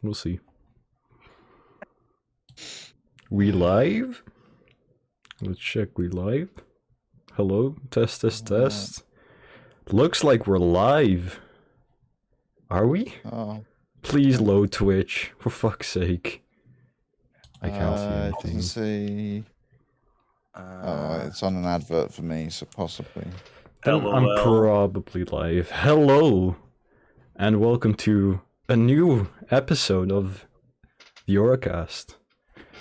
We'll see. We live? Let's check we live. Hello? Test, test, test. Looks like we're live. Are we? Oh. Please load Twitch, for fuck's sake. I can't see It doesn't anything. say... oh, it's on an advert for me, so possibly. Then I'm probably live. Hello! And welcome to a new episode of the Orokast.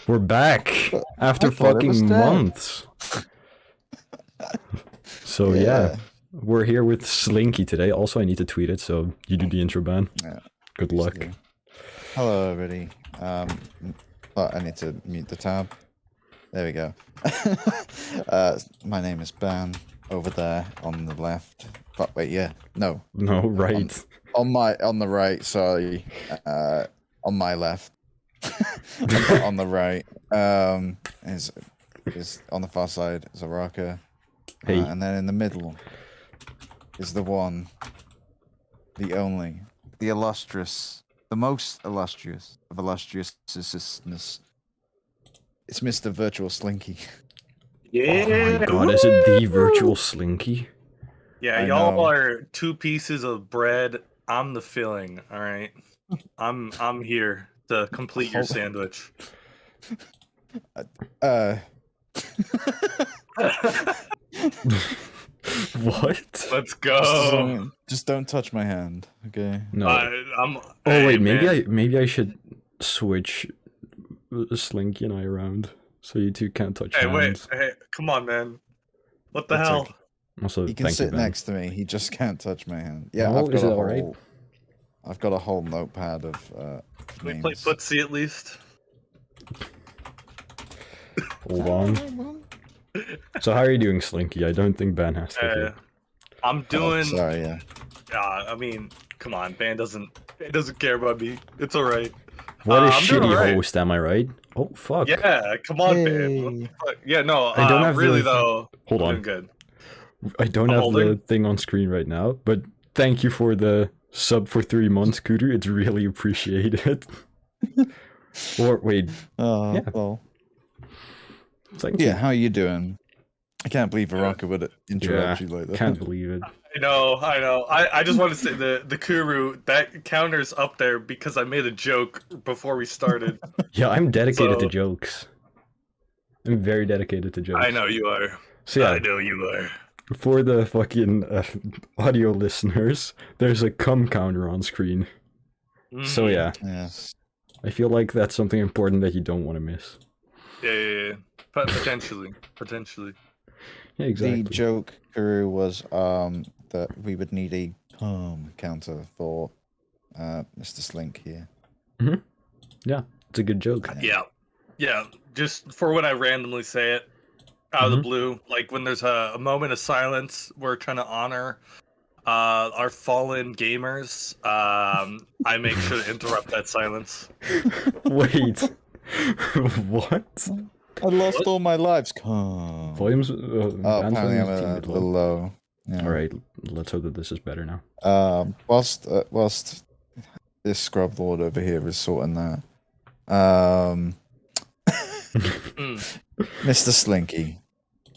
We're back after fucking months. So yeah, we're here with Slinky today. Also, I need to tweet it, so you do the intro, Ben. Yeah. Good luck. Hello, everybody. I need to mute the tab. There we go. My name is Ban. Over there on the left. But wait, yeah, no, right. On the right. Sorry, on my left. On the right, is on the far side is Orokast. Hey. And then in the middle is the one, the only, the illustrious, the most illustrious of illustriousness. It's Mr. VirtualSlinky. Yeah. Oh my god, is it the VirtualSlinky? Yeah, y'all are two pieces of bread. I'm the filling, all right? I'm here to complete your sandwich. What? Let's go. Just don't touch my hand, okay? No. I'm. Oh hey, wait, man. maybe I should switch Slinky and I around so you two can't touch hands. Wait, hey, come on, man. What the hell? Okay. Also, he can sit next to me. He just can't touch my hand. Yeah, oh, is it all right? I've got a whole notepad of Can we play footsie at least? Hold on. So how are you doing, Slinky? I don't think Ben has to hear. I'm doing. Oh, sorry, yeah. I mean, come on, Ben doesn't care about me. It's all right. What a shitty host, am I right? Oh fuck. Yeah, come on, Ben. Yeah, no. I don't have really though. Hold on. Good. I don't have the thing on screen right now, but thank you for the sub for 3 months, Kudu. It's really appreciated. Or wait. Yeah. Well. Yeah, how are you doing? I can't believe Orokast would interrupt you like that. Can't believe it. I know. I just want to say the Kuru, that counter's up there because I made a joke before we started. Yeah, I'm dedicated to jokes. I'm very dedicated to jokes. I know you are. So yeah, I know you are. For the fucking audio listeners, there's a cum counter on screen. So yeah. Yes. I feel like that's something important that you don't want to miss. Yeah. Potentially. Yeah, exactly. The joke, Kuru, was that we would need a cum counter for Mr. Slink here. Mm-hmm. Yeah, it's a good joke. Yeah. Just for when I randomly say it out of the blue, like when there's a moment of silence, we're trying to honor our fallen gamers. I make sure to interrupt that silence. Wait, what? I lost all my lives. Come. Volumes. Apparently I'm a little low. Yeah. All right, let's hope that this is better now. Whilst this scrub lord over here is sorting that, Mr. Slinky.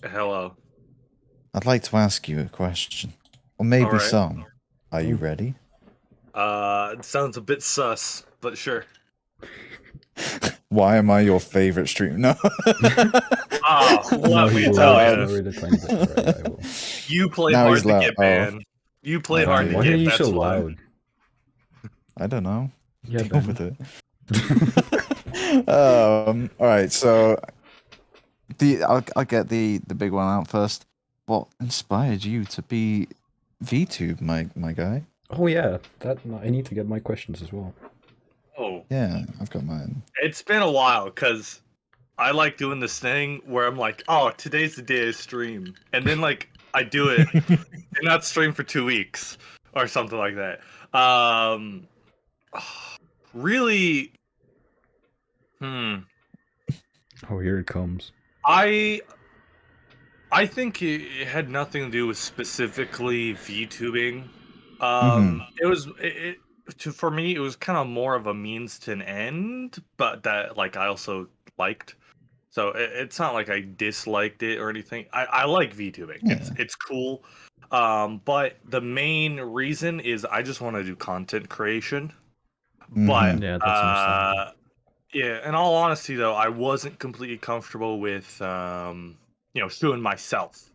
Hello. I'd like to ask you a question, or maybe some. Are you ready? It sounds a bit sus, but sure. Why am I your favorite streamer? No. Let me tell you. You play hard to get banned. You play hard to get. Why are you so loud? I don't know. Yeah, deal with it. All right, so I'll get the big one out first. What inspired you to be VTube, my guy? Oh yeah, I need to get my questions as well. Oh yeah, I've got mine. It's been a while because I like doing this thing where I'm like, oh, today's the day I stream, and then like I do it and not stream for 2 weeks or something like that. Really. Oh, here it comes. I think it had nothing to do with specifically VTubing. It was for me, it was kind of more of a means to an end, but that like I also liked. So it's not like I disliked it or anything. I like VTubing. Yeah. It's cool. But the main reason is I just want to do content creation. But Yeah, that's understandable. yeah, in all honesty though, I wasn't completely comfortable with showing myself,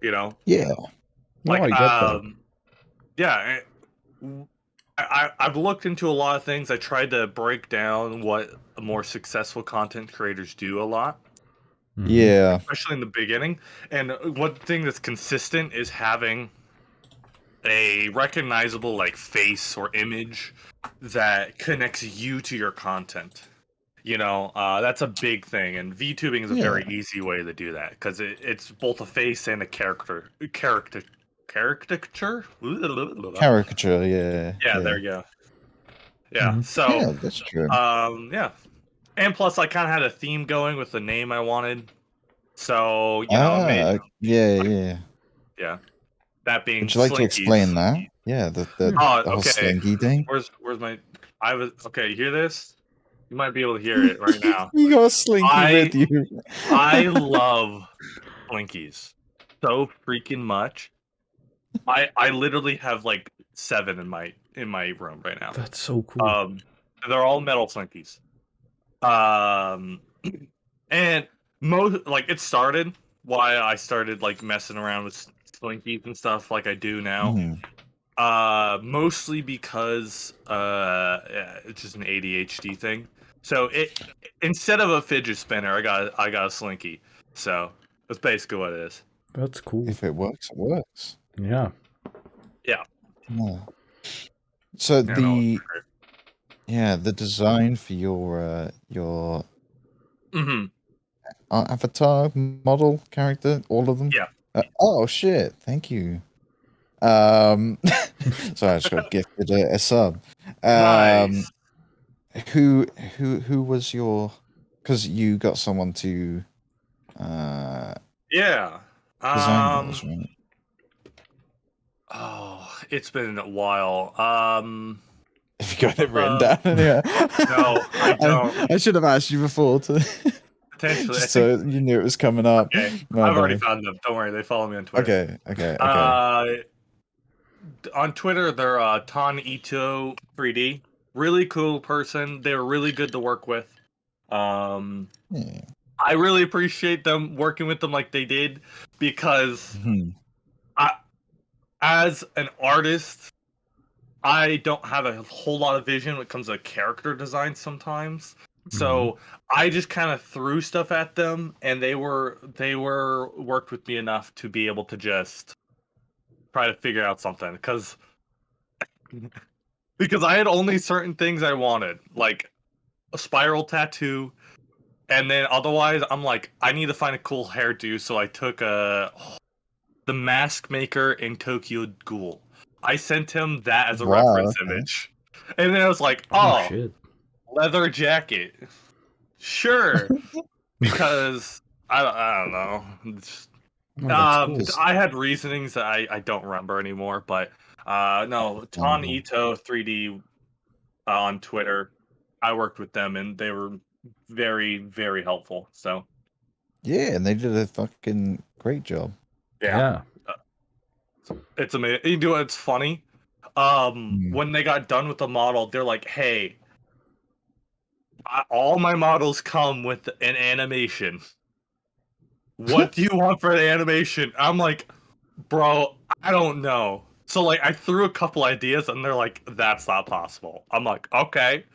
you know? Yeah. No, Like I get that. yeah, I've looked into a lot of things. I tried to break down what more successful content creators do a lot, Yeah. especially in the beginning. And one thing that's consistent is having a recognizable like face or image that connects you to your content. That's a big thing, and VTubing is a Yeah. very easy way to do that because it's both a face and a caricature. Caricature, yeah. Yeah, there you go. Yeah. So, Yeah, that's true. yeah, and plus, I kind of had a theme going with the name I wanted, so I made Yeah. yeah. That being Would you like to explain Slinkies. that? Yeah, the Oh, whole okay. slinky thing. Where's my? Okay. You hear this? You might be able to hear it right now. You got a slinky with you. I love Slinkies so freaking much. I literally have like 7 in my room right now. That's so cool. They're all metal Slinkies. And most like it started why I started like messing around with Slinkies and stuff like I do now. Mhm. Mostly because yeah, it's just an ADHD thing. So instead of a fidget spinner, I got a Slinky. So that's basically what it is. That's cool. If it works, it works. Yeah. Yeah. Yeah. So the design for your Mm-hmm. avatar model character, all of them. Yeah. Oh shit! Thank you. Sorry, I just got gifted a sub. Nice. Who was your? Because you got someone to Yeah. design those, right? Oh, it's been a while. If you got it written down, yeah. No, I don't. I should have asked you before to Potentially, just so you knew it was coming up. Okay, My I've already bad. found them. Don't worry, they follow me on Twitter. Okay. On Twitter, they're Ton Ito 3D. Really cool person. They were really good to work with. Yeah. I really appreciate them working with them like they did because as an artist, I don't have a whole lot of vision when it comes to character design sometimes. So I just kind of threw stuff at them, and they were worked with me enough to be able to just try to figure out something because I had only certain things I wanted, like a spiral tattoo, and then otherwise I'm like I need to find a cool hairdo, so I took the mask maker in Tokyo Ghoul. I sent him that as a reference image, and then I was like, oh shit. Leather jacket. Sure. Because I don't know. Cool. I had reasonings that I don't remember anymore, but no, Ton Ito 3D on Twitter. I worked with them and they were very, very helpful. So yeah, and they did a fucking great job. Yeah. It's amazing. You know what's funny? When they got done with the model, they're like, hey, all my models come with an animation. What do you want for the animation? I'm like, bro, I don't know. So like I threw a couple ideas and they're like, that's not possible. I'm like, okay.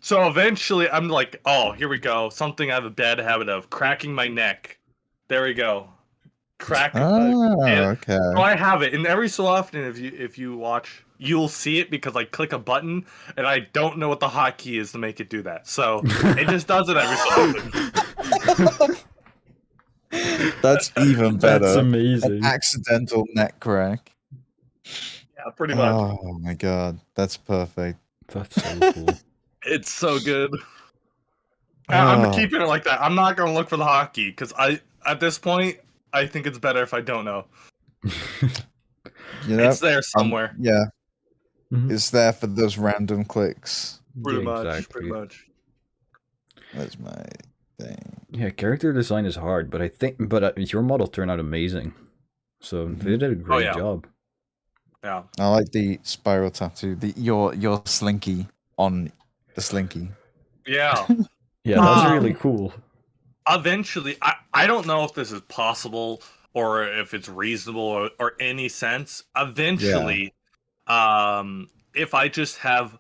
So eventually I'm like, oh, here we go. Something I have a bad habit of, cracking my neck. There we go. Okay. So I have it, and every so often, if you watch, you'll see it because I click a button, and I don't know what the hotkey is to make it do that. So it just does it every so often. That's even better. That's amazing. An accidental neck crack. Yeah, pretty much. Oh my god, that's perfect. That's so cool. It's so good. I'm keeping it like that. I'm not gonna look for the hotkey because at this point I think it's better if I don't know. You know, it's there somewhere. Yeah, It's there for those random clicks. Pretty Yeah, much. exactly. Pretty much. That's my thing. Yeah, character design is hard, but I think, your model turned out amazing. So they did a great job. Yeah. I like the spiral tattoo. Your slinky on the slinky. Yeah. Yeah, that's really cool. Eventually, I don't know if this is possible or if it's reasonable or any sense. Eventually, if I just have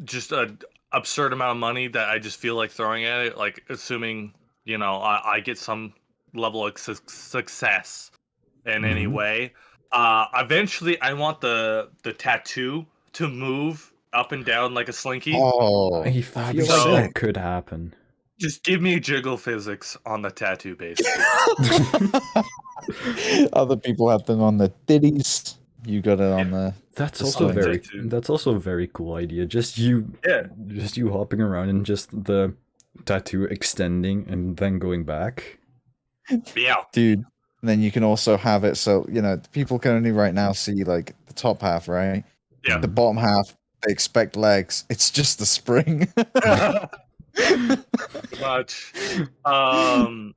just a absurd amount of money that I just feel like throwing at it, like assuming, I get some level of success in any way, eventually I want the tattoo to move up and down like a slinky. Oh, I feel like that could happen. Just give me jiggle physics on the tattoo base. Other people have them on the titties. You got it on the. That's the also sling. that's also a very cool idea. Just you hopping around and just the tattoo extending and then going back. Yeah, dude. And then you can also have it so people can only right now see like the top half, right? Yeah. The bottom half, they expect legs. It's just the spring. Much. And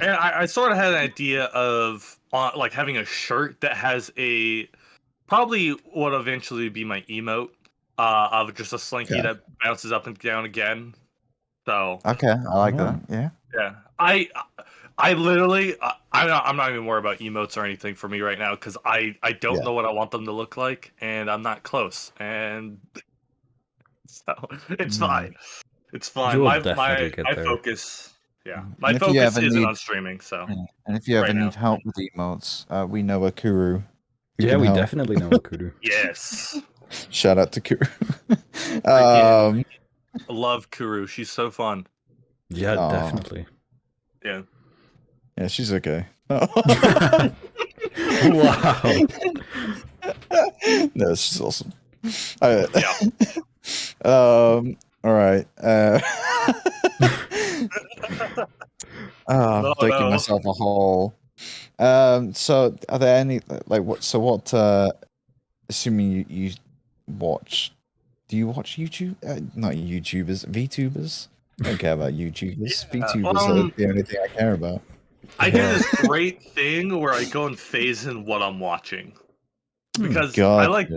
I sort of had an idea of like having a shirt that has probably what eventually be my emote of just a slinky that bounces up and down again. So okay, I like that. Yeah. Yeah. I literally I'm not even worried about emotes or anything for me right now because I don't know what I want them to look like and I'm not close and so it's fine. It's fine. My focus, my focus isn't on streaming. So, and if you ever need help with emotes, we know a Kuru. We definitely know a Kuru. Yes. Shout out to Kuru. I love Kuru. She's so fun. Yeah, definitely. Yeah. Yeah, she's okay. Wow. No, she's awesome. All right. I'm digging myself a hole. So are there any what assuming you watch, do you watch YouTube? Not YouTubers, VTubers? I don't care about YouTubers. VTubers are the only thing I care about. I do this great thing where I go and phase in what I'm watching. Because I like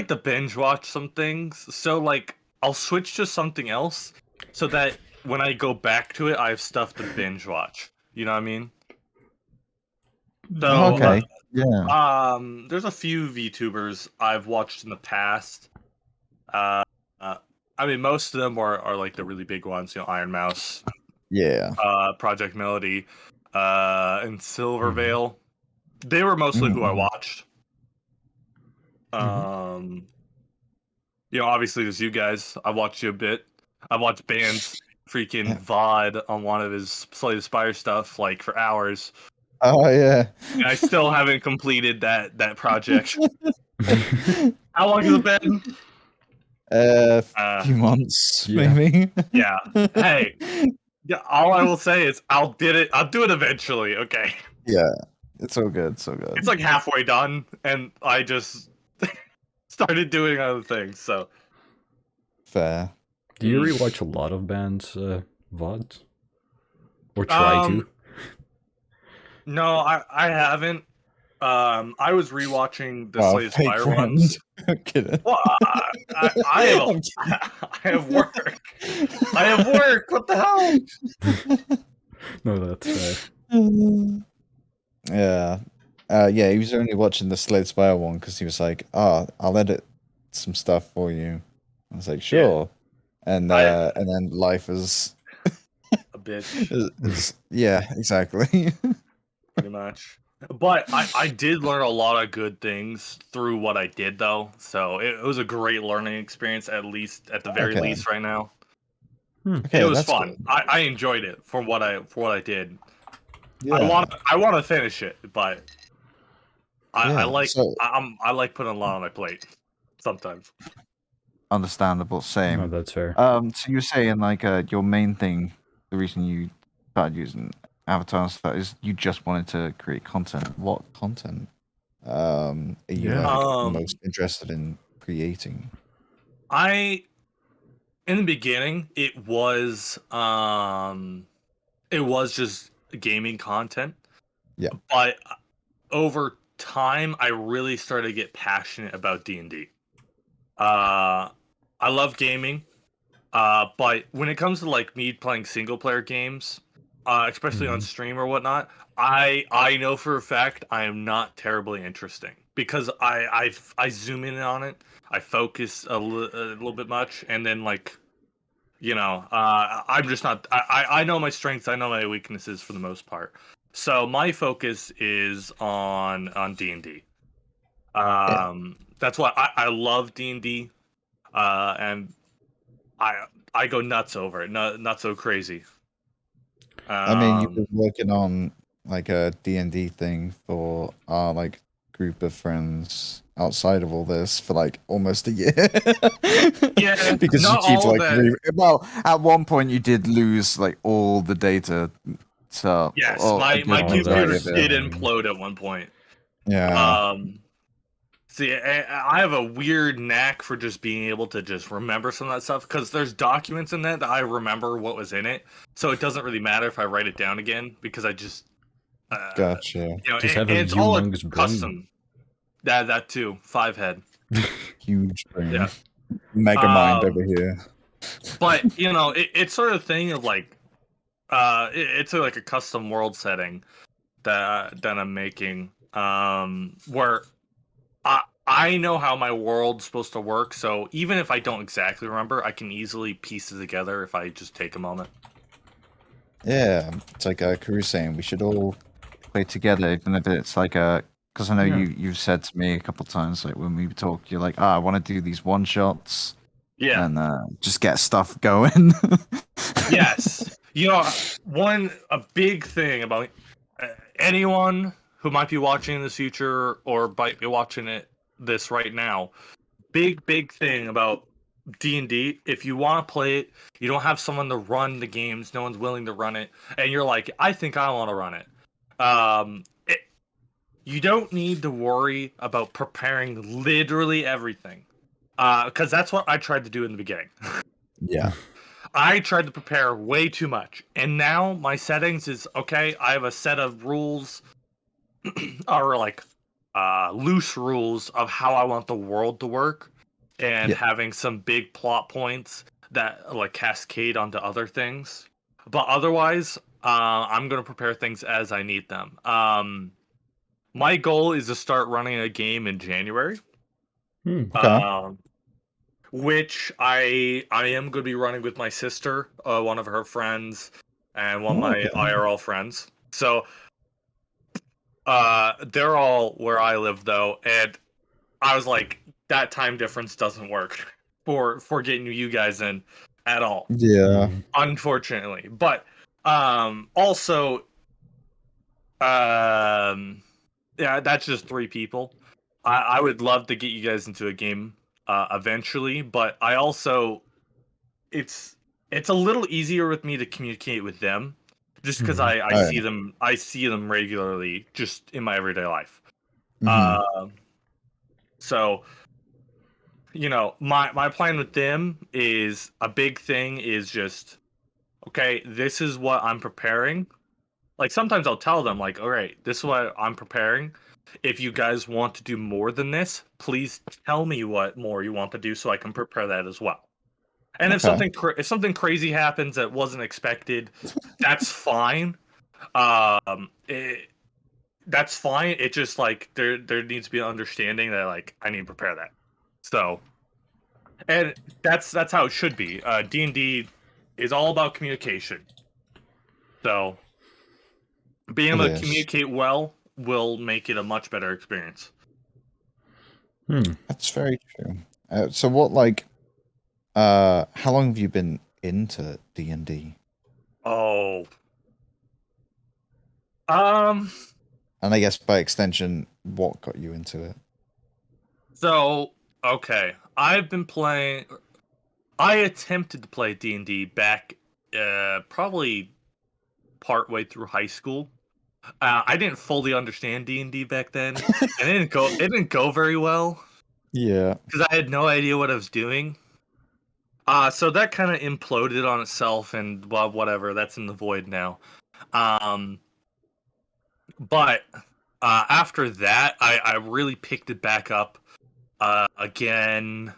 to binge watch some things. So like I'll switch to something else so that when I go back to it, I have stuff to binge watch. You know what I mean? So, okay. There's a few VTubers I've watched in the past. I mean, most of them are like the really big ones. Iron Mouse. Yeah. Project Melody. And Silvervale. They were mostly who I watched. Obviously there's you guys. I watched you a bit. I watched Band's freaking VOD on one of his Slay the Spire stuff like for hours. Oh yeah. And I still haven't completed that project. How long has it been? A few months, maybe. Yeah. Hey. Yeah, all I will say is I'll do it eventually, okay? Yeah. It's so good, so good. It's like halfway done, and I just started doing other things, so. Fair. Do you rewatch a lot of bands' VODs? Or try to? No, I haven't. I was rewatching the Slay the Spire ones. Kidding. Well, I have work. I have work. What the hell? No, that's fair. Yeah. He was only watching the Slay the Spire one because he was like, I'll edit some stuff for you. I was like, sure. Yeah. And then life is a bitch. Yeah, exactly. Pretty much. But I did learn a lot of good things through what I did, though. So it was a great learning experience, at the very least, right now. Okay, it was fun. I enjoyed it for what I did. Yeah. I want to finish it, but I like putting a lot on my plate sometimes. Understandable, same. No, that's fair. So you're saying like your main thing, the reason you started using Avatar and stuff is you just wanted to create content. What content are you most interested in creating? In the beginning, it was just gaming content. Yeah. But over time, I really started to get passionate about D&D. I love gaming, but when it comes to like me playing single player games, especially on stream or whatnot, I know for a fact I am not terribly interesting because I zoom in on it, I focus a little bit much, and then like I'm just not. I know my strengths, I know my weaknesses for the most part. So my focus is on D&D. That's why I love D&D, and I go nuts over it, not so crazy. I mean, you've Um, been working on like a D&D thing for our like group of friends outside of all this for like almost a year. Yeah, Because you not keep all of like that. well, at one point you did lose like all the data, so Yes, or I my guess Oh, computer majority that's of it. did annoying. implode at one point. Yeah. Um, See, I have a weird knack for just being able to just remember some of that stuff because there's documents in that I remember what was in it, so it doesn't really matter if I write it down again because I just, Gotcha. Just have a and it's all a humongous brain. custom. That too, 5 head. Huge brain. Yeah. Mega mind over Um, here. but it's sort of thing of like, it's like a custom world setting that I'm making, where I know how my world's supposed to work, so even if I don't exactly remember, I can easily piece it together if I just take a moment. Yeah, it's like Karu's saying, we should all play together, even if it's like a. Because I know Yeah. you've said to me a couple times, like when we talk, you're like, I want to do these one shots Yeah. and just get stuff going. Yes. A big thing about anyone who might be watching in the future or might be watching this right now, big thing about D&D, if you want to play it, you don't have someone to run the games, no one's willing to run it, and you're like, I think I want to run it. You don't need to worry about preparing literally everything. Because that's what I tried to do in the beginning. Yeah. I tried to prepare way too much. And now my settings is okay, I have a set of rules or like loose rules of how I want the world to work and Yeah. having some big plot points that like cascade onto other things. But otherwise, I'm gonna prepare things as I need them. My goal is to start running a game in January. Okay. Which I am going to be running with my sister, one of her friends, and one of my Okay. IRL friends. So they're all where I live though, and I was like, that time difference doesn't work for getting you guys in at all, Yeah. unfortunately. But also, yeah, that's just 3 people. I would love to get you guys into a game eventually, but I also it's a little easier with me to communicate with them just because I Oh, see them regularly just in my everyday life. mhm. So my plan with them is a big thing is just okay, this is what I'm preparing. Like sometimes I'll tell them like, all right, this is what I'm preparing. If you guys want to do more than this, please tell me what more you want to do so I can prepare that as well. And if Okay. something crazy happens that wasn't expected, that's fine. Um, it, that's fine. It just like there needs to be an understanding that like I need to prepare that. So, and that's how it should be. D&D is all about communication. So, being It able to is. communicate well will make it a much better experience. That's very true. So what like how long have you been into D&D? Oh, um, And I guess by extension, what got you into it? so okay, I've been playing. I attempted to play D&D back, probably partway through high school. I didn't fully understand D&D back then, and it didn't go very well. Yeah. because I had no idea what I was doing. So that kind of imploded on itself, and well, whatever. That's in the void now. But after that, I really picked it back up again.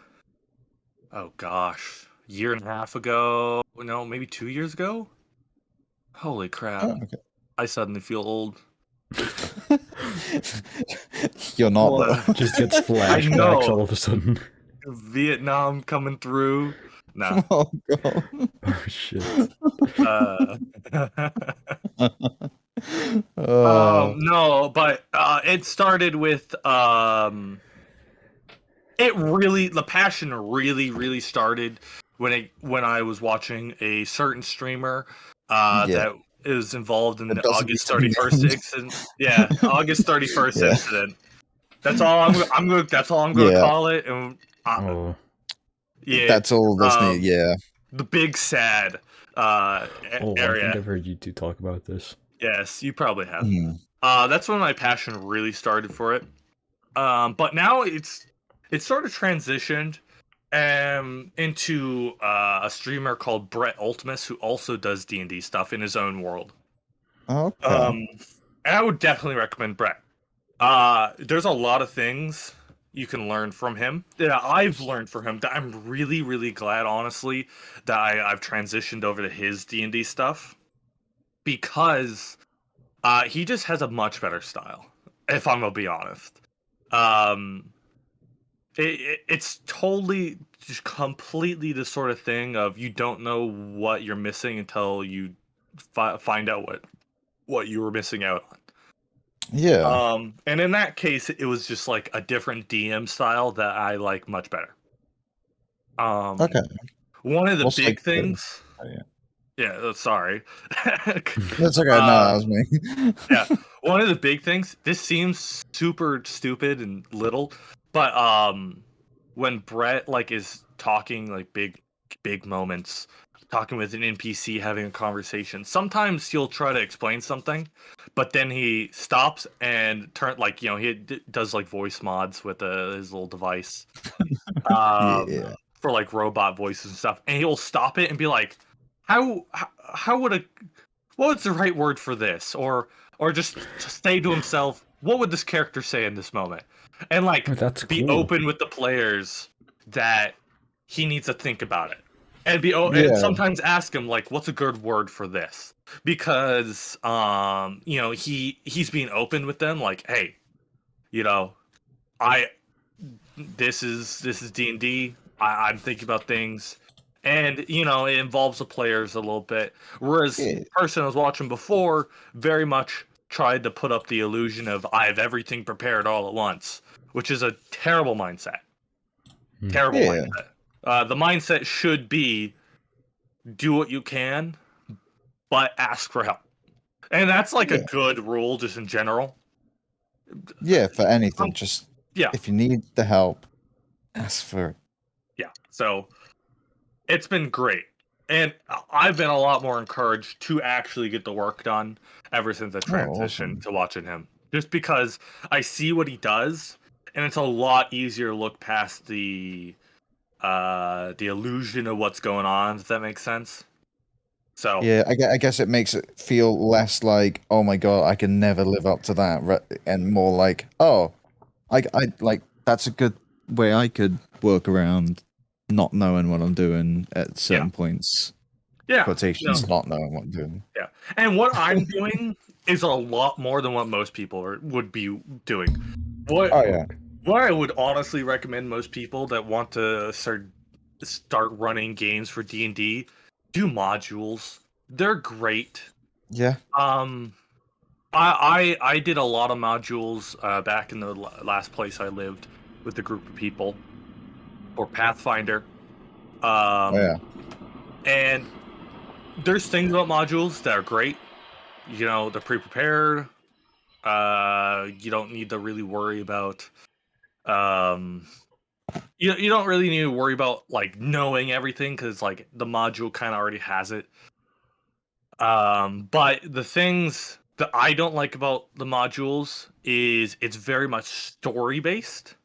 Oh gosh, year and a half ago. No, maybe 2 years ago. Holy crap! Oh, okay. I suddenly feel old. You're not Well, though. Just gets I flashbacks know. all of a sudden. Vietnam coming through. Nah. Oh god. Oh shit. Uh, Oh. no, but it started with the passion really started when I was watching a certain streamer Yeah. that is involved in That the doesn't need August to be 31st named. incident. Yeah, August 31st Yeah. incident. That's all I'm going. That's all I'm going to Yeah. call it. And Oh. yeah, That's all that's needed. Yeah. the big sad Oh, I think area. I've heard you two talk about this. Yes, you probably have. Mm. That's when my passion really started for it. But now it's sort of transitioned into a streamer called Brett Ultimus, who also does D&D stuff in his own world. Okay. And I would definitely recommend Brett. There's a lot of things you can learn from him that I've learned from him that I'm really glad, honestly, that I've transitioned over to his D&D stuff, because he just has a much better style, if I'm gonna be honest. Um, it's totally just completely the sort of thing of you don't know what you're missing until you find out what you were missing out on. Yeah. And in that case, it was just like a different DM style that I like much better. Okay. One of the What's big like the- things. Oh, yeah. Yeah, sorry. That's okay. No, that was me. Yeah, one of the big things. This seems super stupid and little, but when Brett like is talking like big moments, talking with an NPC, having a conversation, sometimes he'll try to explain something, but then he stops and he does like voice mods with his little device, Yeah. for like robot voices and stuff, and he'll stop it and be like, how would a what's the right word for this, or just say to himself, what would this character say in this moment, and like Oh, that's be cool. open with the players that he needs to think about it, and and Yeah. sometimes ask him like, what's a good word for this, because he's being open with them, like, hey, I this is D&D. I'm thinking about things, and it involves the players a little bit. Whereas Yeah. the person I was watching before very much tried to put up the illusion of I have everything prepared all at once, which is a terrible mindset. Terrible Yeah. mindset. The mindset should be do what you can, but ask for help, and that's like a Yeah. good rule just in general. Yeah. For anything, just Yeah. if you need the help, ask for it. Yeah. So it's been great. And I've been a lot more encouraged to actually get the work done ever since I transitioned awesome. to watching him. Just because I see what he does, and it's a lot easier to look past the illusion of what's going on, if that makes sense. So Yeah, I guess it makes it feel less like, oh my god, I can never live up to that, and more like, oh, I like that's a good way I could work around not knowing what I'm doing at certain points. yeah. Quotations, not knowing what I'm doing. Yeah. And what I'm doing is a lot more than what most people would be doing. What Oh yeah. What I would honestly recommend most people that want to start running games for D&D, do modules. They're great. Yeah. I did a lot of modules back in the last place I lived with a group of people for Pathfinder. Oh yeah. And there's things about modules that are great. They're pre-prepared. You don't need to really worry about you don't really need to worry about like knowing everything, because like the module kind of already has it. But the things that I don't like about the modules is it's very much story based.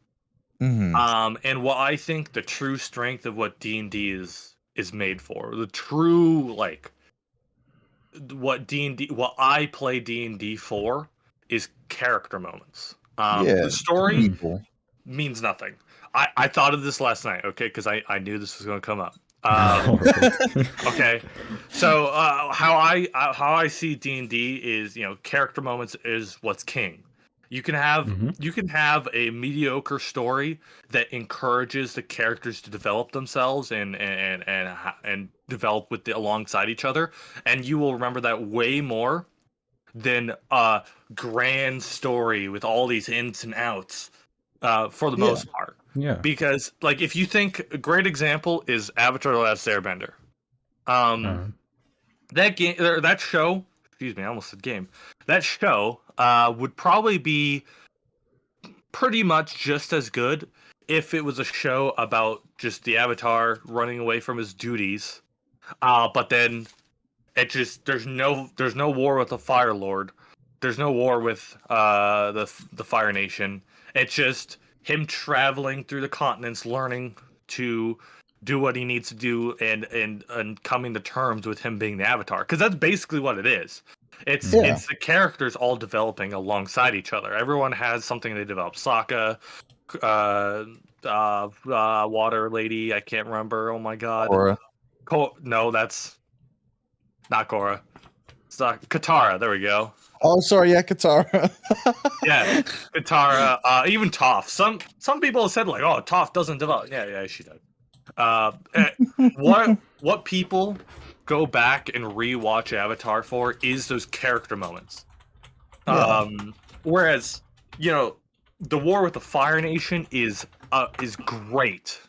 And what I think the true strength of what D&D is made for, the true what I play D&D for is character moments. The story means nothing. I thought of this last night, okay, because I knew this was going to come up. Okay, so how I see D&D is, character moments is what's king. You can have a mediocre story that encourages the characters to develop themselves and develop alongside each other, and you will remember that way more than a grand story with all these ins and outs. For the most part. Yeah. Because, if you think a great example is Avatar: The Last Airbender. That game, or that show, excuse me, I almost said game. That show would probably be pretty much just as good if it was a show about just the Avatar running away from his duties. But then there's no war with the Fire Lord. There's no war with the Fire Nation. It's just him traveling through the continents, learning to do what he needs to do, and coming to terms with him being the Avatar. Because that's basically what it is. It's the characters all developing alongside each other. Everyone has something they develop. Sokka, Water Lady, I can't remember. Oh my god. Korra. No, that's not Korra. It's Katara. There we go. Oh, sorry, yeah, Katara. Yeah, Katara. Even Toph. Some people have said oh, Toph doesn't develop. Yeah, she does. What people go back and rewatch Avatar for is those character moments. Whereas, the war with the Fire Nation is great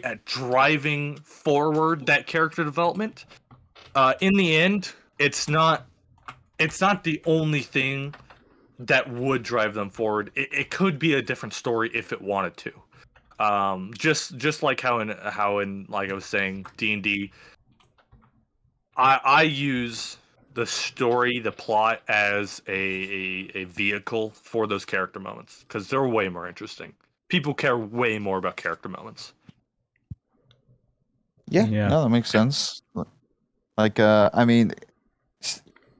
at driving forward that character development. In the end, it's not the only thing that would drive them forward. It could be a different story if it wanted to. Just like how in like I was saying, D&D, I use the story, the plot as a vehicle for those character moments because they're way more interesting. People care way more about character moments. Yeah, no, that makes sense. I mean,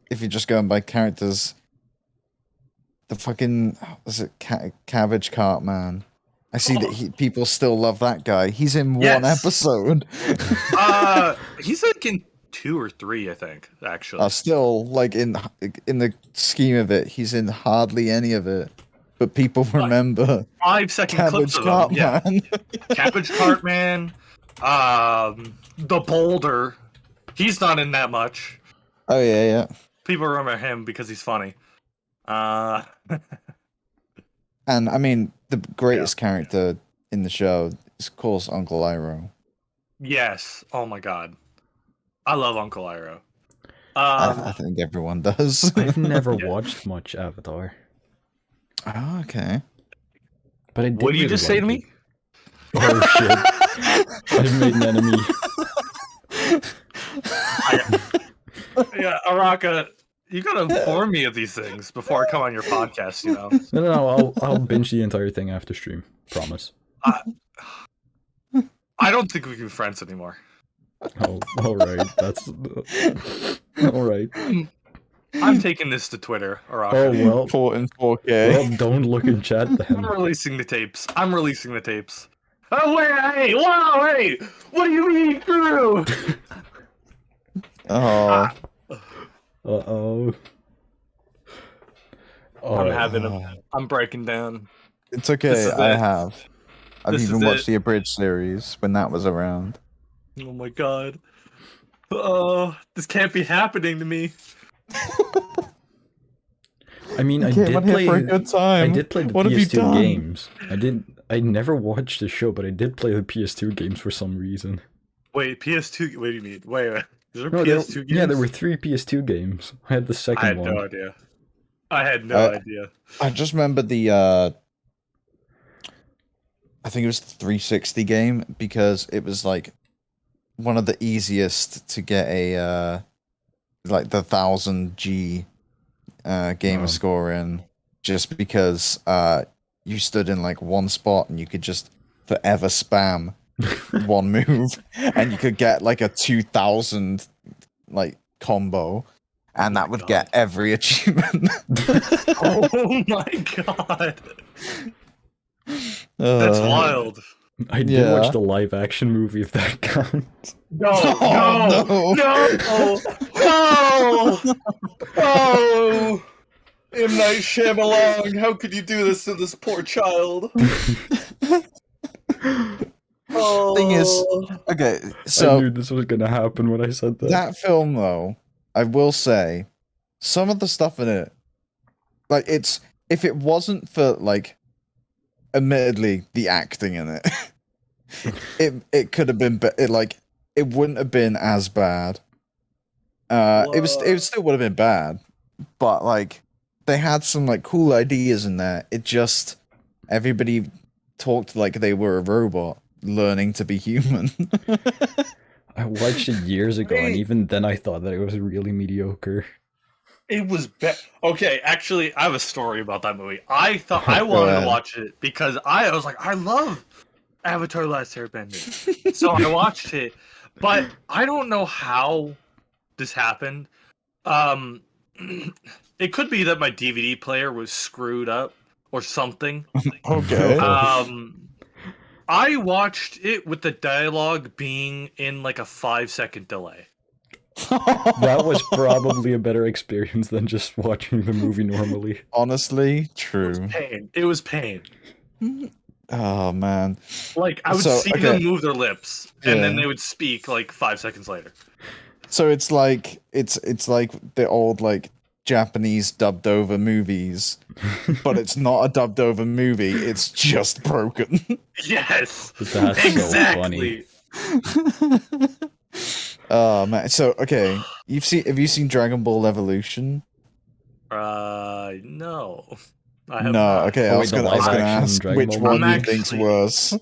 if you're just going by characters, the fucking Cabbage Cart Man. I see that people still love that guy. He's in one episode. He's in 2 or 3, I think. Actually, still in the scheme of it, he's in hardly any of it. But people remember 5-second Cabbage clips of Cart him. Yeah. Man. Cabbage Cart Man. The Boulder. He's not in that much. Oh yeah. People remember him because he's funny. And I mean, the greatest character in the show is, of course, Uncle Iroh. Yes. Oh my god. I love Uncle Iroh. I think everyone does. I've never watched much Avatar. Oh, okay. But what did you just say to me? Oh shit. I've made an enemy. Yeah, Araka, you gotta inform me of these things before I come on your podcast, No, I'll binge the entire thing after stream. Promise. I don't think we can be friends anymore. Oh, alright. That's... Alright. I'm taking this to Twitter, Araka. Oh, well. 4 in 4K. Well, don't look in chat then. I'm releasing the tapes. Oh, wait, hey! Whoa, hey! What do you mean, Drew? Oh. Uh-oh. I'm breaking down. It's okay, I've even watched the abridged series when that was around. Oh my god. Oh, this can't be happening to me. I mean, I did play the PS2 games. I never watched the show, but I did play the PS2 games for some reason. Wait, PS2? What do you mean? Wait. Is there PS2 games? Yeah, there were 3 PS2 games. I had the second one. I had no idea. I just remember the I think it was the 360 game because it was one of the easiest to get a the 1000G gamer score in, just because you stood in like one spot and you could just forever spam one move, and you could get like a 2,000 like combo, and that would get every achievement. Oh my god. That's wild. I did watch the live action movie, if that counts. No, Oh, no, no, oh, M. Night Shyamalan, how could you do this to this poor child? Thing is, okay, so I knew this was gonna happen when I said that. that film, though, I will say, some of the stuff in it, like if it wasn't for like, admittedly, the acting in it, it could have been, it wouldn't have been as bad. It still would have been bad, but like they had some like cool ideas in there. It just everybody talked like they were a robot learning to be human. I watched it years ago, and even then I thought that it was really mediocre. It was okay. Actually, I have a story about that movie. I thought I wanted to watch it because I was like, I love Avatar: The Last Airbender, so I watched it. But I don't know how this happened. It could be that my DVD player was screwed up or something. Okay. I watched it with the dialogue being in like a 5-second delay. That was probably a better experience than just watching the movie normally. Honestly, true. It was pain. Oh man. Like I would see them move their lips, and then they would speak like 5 seconds later. So it's like the old like Japanese dubbed over movies, but it's not a dubbed over movie. It's just broken. Yes, That's exactly. So funny. Oh man. So okay, have you seen Dragon Ball Evolution? No. I have No. not. Okay, I was gonna ask which one you think's worse.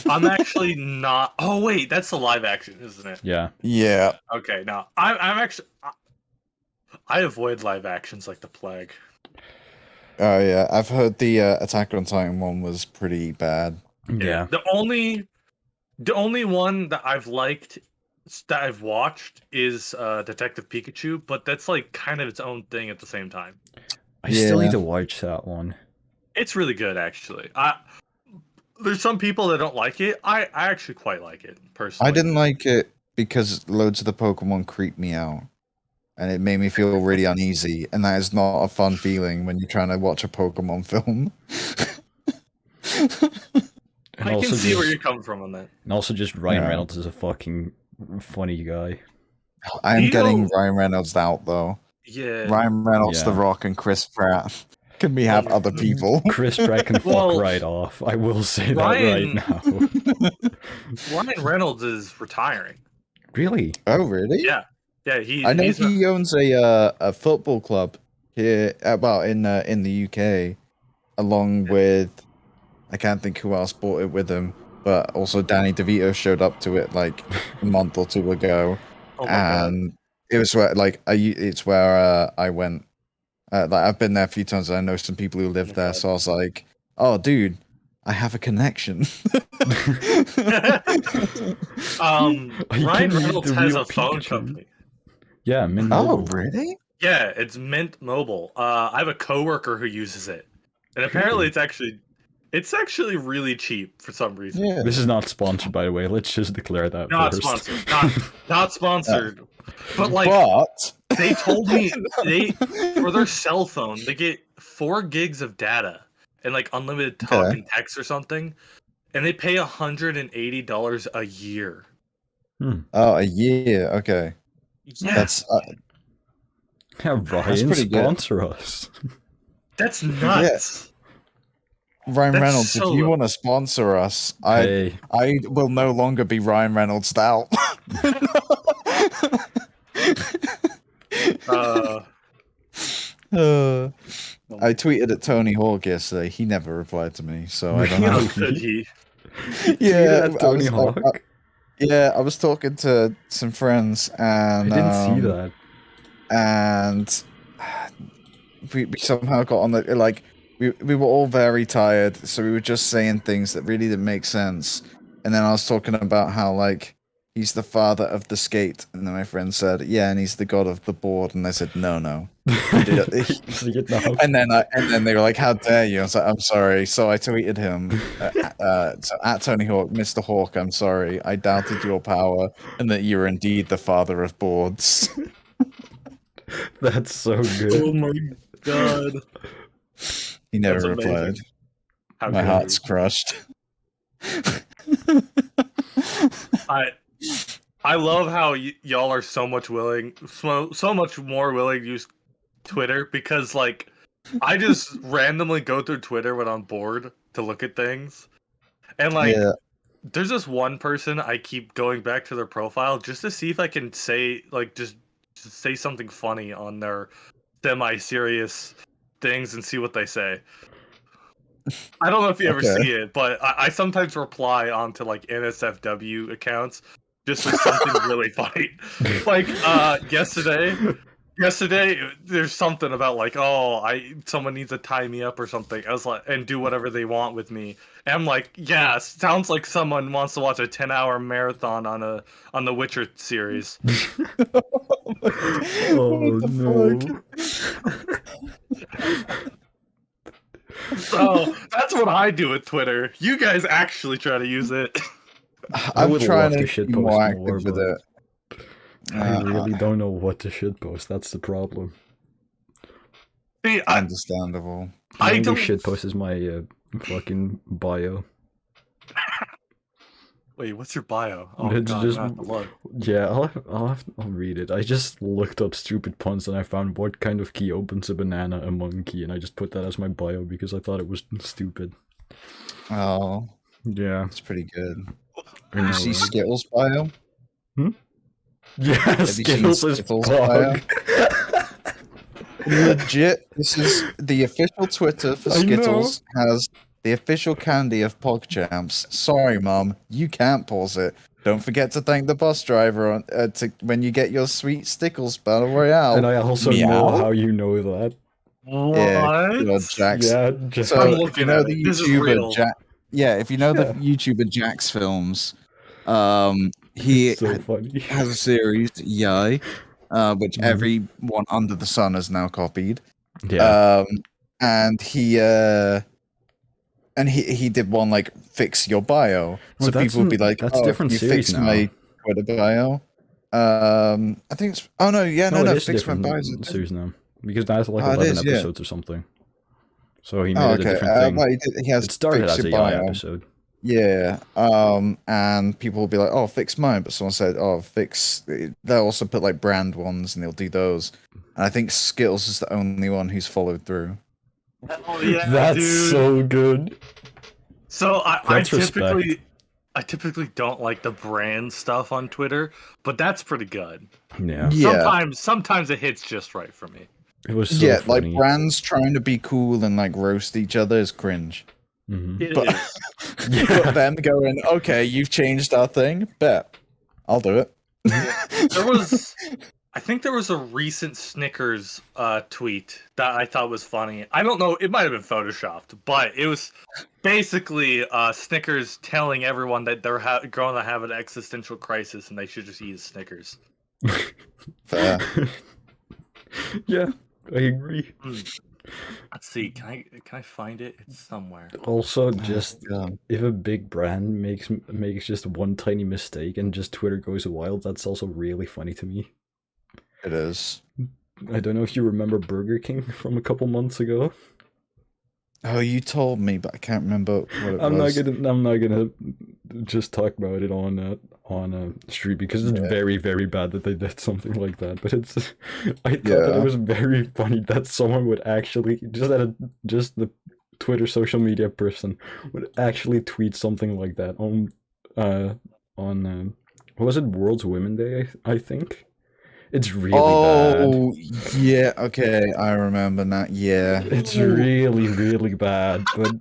I'm actually not. Oh wait, that's the live action, isn't it? Yeah. Yeah. Okay, no, I'm actually. I avoid live actions like the plague. Oh yeah, I've heard the Attack on Titan one was pretty bad. Yeah. The only one that I've liked that I've watched is Detective Pikachu, but that's like kind of its own thing at the same time. I still need to watch that one. It's really good, actually. There's some people that don't like it. I actually quite like it personally. I didn't like it because loads of the Pokemon creeped me out, and it made me feel really uneasy. And that is not a fun feeling when you're trying to watch a Pokemon film. I can see where you're coming from on that. And also, just Ryan Reynolds is a fucking funny guy. I'm getting Ryan Reynolds out though. Yeah. Ryan Reynolds, The Rock, and Chris Pratt. Can we have other people? Chris Pratt can fuck right off. I will say that right now. Ryan Reynolds is retiring. Really? Oh, really? Yeah. Yeah. I know he owns a football club here, in the UK, along with I can't think who else bought it with him, but also Danny DeVito showed up to it like a month or two ago, and it was where it's where I went. Like I've been there a few times. And I know some people who live there, so I was like, "Oh, dude, I have a connection." Ryan Reynolds has a phone company. Yeah, Mint Mobile. Oh, really? Yeah, it's Mint Mobile. I have a coworker who uses it, and apparently it's actually really cheap for some reason. Yeah. This is not sponsored, by the way. Let's just declare that Not first. sponsored. Not sponsored. But like, they told me for their cell phone they get 4 gigs of data and like unlimited talk and text or something, and they pay $180 a year. Oh, a year. Okay. Yeah. That's Ryan, sponsor us. That's nuts. Ryan Reynolds, if you want to sponsor us, I will no longer be Ryan Reynolds out. I tweeted at Tony Hawk yesterday. He never replied to me, so I don't know. Did he? Yeah, Tony Hawk. I was talking to some friends, and I didn't see that. And we somehow got on the we were all very tired, so we were just saying things that really didn't make sense. And then I was talking about how like he's the father of the skate, and then my friend said, "Yeah, and he's the god of the board." And I said, "No." And then they were like, "How dare you?" I was like, "I'm sorry." So I tweeted him so at Tony Hawk, Mr. Hawk. I'm sorry. I doubted your power, and that you're indeed the father of boards. That's so good. Oh my god. He never That's amazing. replied. How My good heart's is- crushed. I love how y'all are so much more willing to use Twitter, because like I just randomly go through Twitter when I'm bored to look at things, and like Yeah. there's this one person I keep going back to their profile just to see if I can say like just say something funny on their semi-serious things and see what they say. I don't know if you ever Okay. see it, but I sometimes reply onto like NSFW accounts just with something really funny. Like yesterday there's something about like, oh, someone needs to tie me up or something. I was like, and do whatever they want with me. And I'm like, yeah, sounds like someone wants to watch a 10-hour marathon on the Witcher series. Oh no. So that's what I do with Twitter. You guys actually try to use it. I'm would trying love to to shit be post more more, active with but it. I really don't know what to shitpost. That's the problem. See, Understandable. The I only don't shitpost is my fucking bio. Wait, what's your bio? Oh It's god, just- I have to look. Yeah, I'll read it. I just looked up stupid puns and I found what kind of key opens a banana, a monkey, and I just put that as my bio because I thought it was stupid. Oh, Yeah. that's pretty good. I You know, see right? Skittles bio? Yeah, Have you seen Skittles is Skittles bug. Legit, this is the official Twitter for I know. Skittles has the official candy of PogChamps. Sorry, Mom, you can't pause it. Don't forget to thank the bus driver when you get your sweet Stickles Battle Royale. And I also know Meow? how you know that. Yeah, What? good, Jax. Yeah, just So I'm if looking you know at the it. This is real. YouTuber Jack, yeah, if you know Yeah. the YouTuber Jax Films, he it's so funny. has a series, Yay, which Mhm. everyone under the sun has now copied. Yeah. And he did one like fix your bio, so that's people would be like, that's "Oh, different can you series fix now. my Twitter bio?" I think it's. Oh no, yeah, no, it is fix my different bio. series now because that's like Oh, it 11 is, yeah. episodes or something. So he made Oh, it a okay. different thing. Well, he has It started fix as your a Yai bio. episode. Yeah. And people will be like, "Oh, fix mine," but someone said, "Oh, fix." They'll also put like brand ones, and they'll do those. And I think Skittles is the only one who's followed through. Oh yeah, That's dude. so good. So I That's typically don't like the brand stuff on Twitter, but that's pretty good. Yeah. Yeah. Sometimes it hits just right for me. It was so Yeah, funny. like brands trying to be cool and like roast each other is cringe. Mhm. It But- is. But then going, okay, you've changed our thing, bet. I'll do it. I think there was a recent Snickers tweet that I thought was funny. I don't know, it might have been photoshopped, but it was basically Snickers telling everyone that they're going to have an existential crisis and they should just eat Snickers. Fair. Yeah, I agree. Let's see, can I find it? It's somewhere. Also, just God. if a big brand makes just one tiny mistake and just Twitter goes wild, that's also really funny to me. It is. I don't know if you remember Burger King from a couple months ago. Oh, you told me, but I can't remember what it I'm was. not gonna just talk about it on street because it's Yeah. very, very bad that they did something like that. But it's I thought that Yeah. it was very funny that someone would actually just the Twitter social media person would actually tweet something like that on what was it, World's Women Day, I think. It's really bad. Oh, yeah, okay, I remember that, yeah. It's really, really bad, but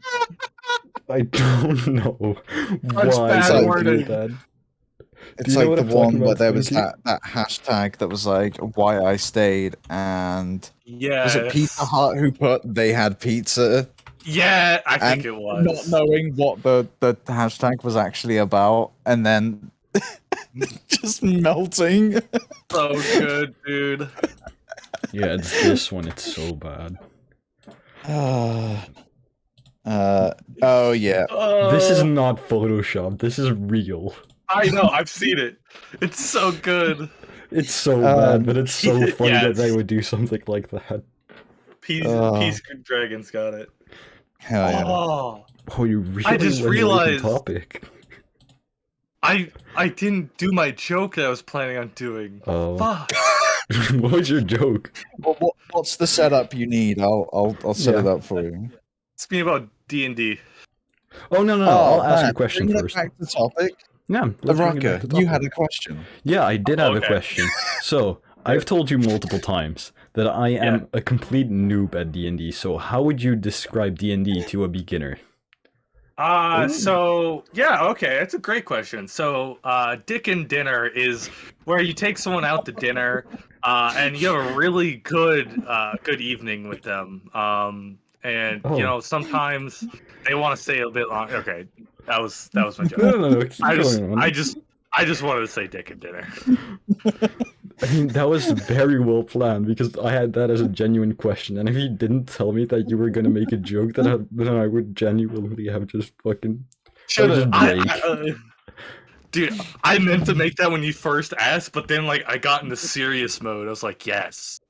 I don't know Such why bad they wording. did that. It's you know like what the I'm talking one where about, there was Slinky? that hashtag that was like why I stayed, and was it Pizza Yes. Hut who put they had pizza, Yeah, I think and it not was. knowing what the hashtag was actually about, and then just melting. So good, dude. Yeah, it's this one. It's so bad. Oh yeah. This is Uh, not Photoshop. This is real. I know, I've seen it. It's so good. It's so bad, but Um, it's so funny that they Yes. would do something like that. Peace Dragon's got it. hell yeah. Oh, Oh, you I really just went away from realized topic. I didn't do my joke that I was planning on doing. Oh, Fuck. what was your joke? What's the setup you need? I'll set Yeah. it up for you. It's me about D&D. Oh no! Oh I'll ask man, a question bringing it first. back to topic. Yeah, let's bring it back Araka, to you topic. had a question. Yeah, I did have a Okay. question. So, I've told you multiple times that I am Yeah. a complete noob at D&D, so how would you describe D&D to a beginner? So yeah, okay, that's a great question. So, Dick and Dinner is where you take someone out to dinner, and you have a really good evening with them. And you Oh. know, sometimes they want to stay a bit long. Okay, that was my joke. No, keep going on. I just wanted to say Dick and Dinner. I mean, that was very well planned because I had that as a genuine question, and if you didn't tell me that you were gonna make a joke, then I would genuinely have just fucking... I would just break. Dude, I meant to make that when you first asked, but then like I got into serious mode. I was like, yes,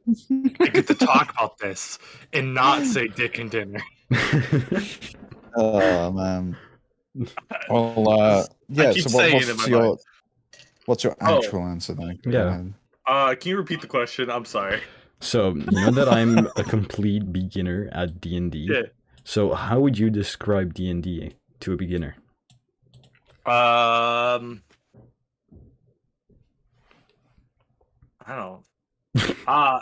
I get to talk about this and not say Dick and Dinner. Oh man. Well, I yeah. keep So saying it in my mind. what's your actual answer then? Go Yeah. ahead. Can you repeat the question? I'm sorry. So, you know that I'm a complete beginner at D&D. Yeah. So, how would you describe D&D to a beginner? I don't know.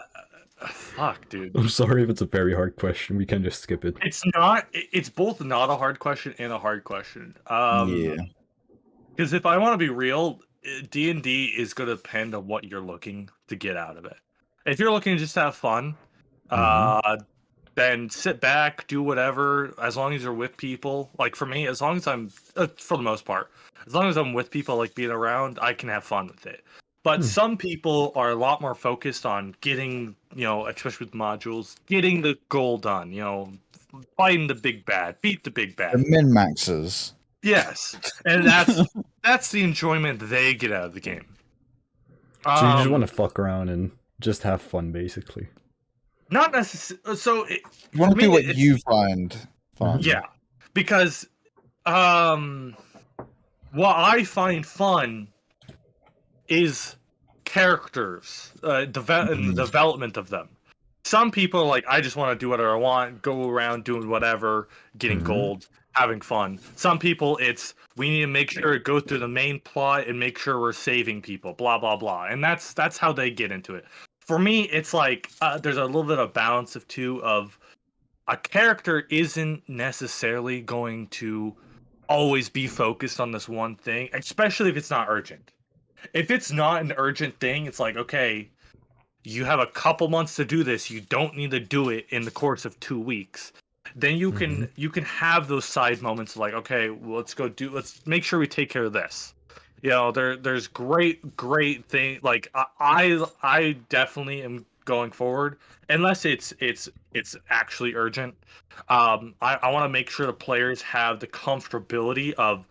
Fuck, dude. I'm sorry if it's a very hard question. We can just skip it. It's not. It's both not a hard question and a hard question. Yeah. Because if I want to be real, D&D is going to depend on what you're looking to get out of it. If you're looking to just have fun, then sit back, do whatever, as long as you're with people. Like for me, as long as I'm, for the most part, as long as I'm with people, like being around, I can have fun with it. But some people are a lot more focused on getting, you know, especially with modules, getting the goal done, you know, fighting the big bad, beat the big bad. The min maxers. Yes, and that's the enjoyment they get out of the game. So you just want to fuck around and just have fun, basically. Not necessarily. So You want to do what you find fun. Yeah, because what I find fun is characters, and the development of them. Some people are like, I just want to do whatever I want, go around doing whatever, getting gold, having fun. Some people, it's we need to make sure it goes through the main plot and make sure we're saving people, blah blah blah, and that's how they get into it. For me, it's like there's a little bit of balance of two. Of a character isn't necessarily going to always be focused on this one thing, especially if it's not urgent. If it's not an urgent thing, it's like, okay, you have a couple months to do this. You don't need to do it in the course of 2 weeks. Then you can have those side moments like, okay, well, let's make sure we take care of this. You know, there's great thing. Like I definitely am going forward unless it's actually urgent. I want to make sure the players have the comfortability of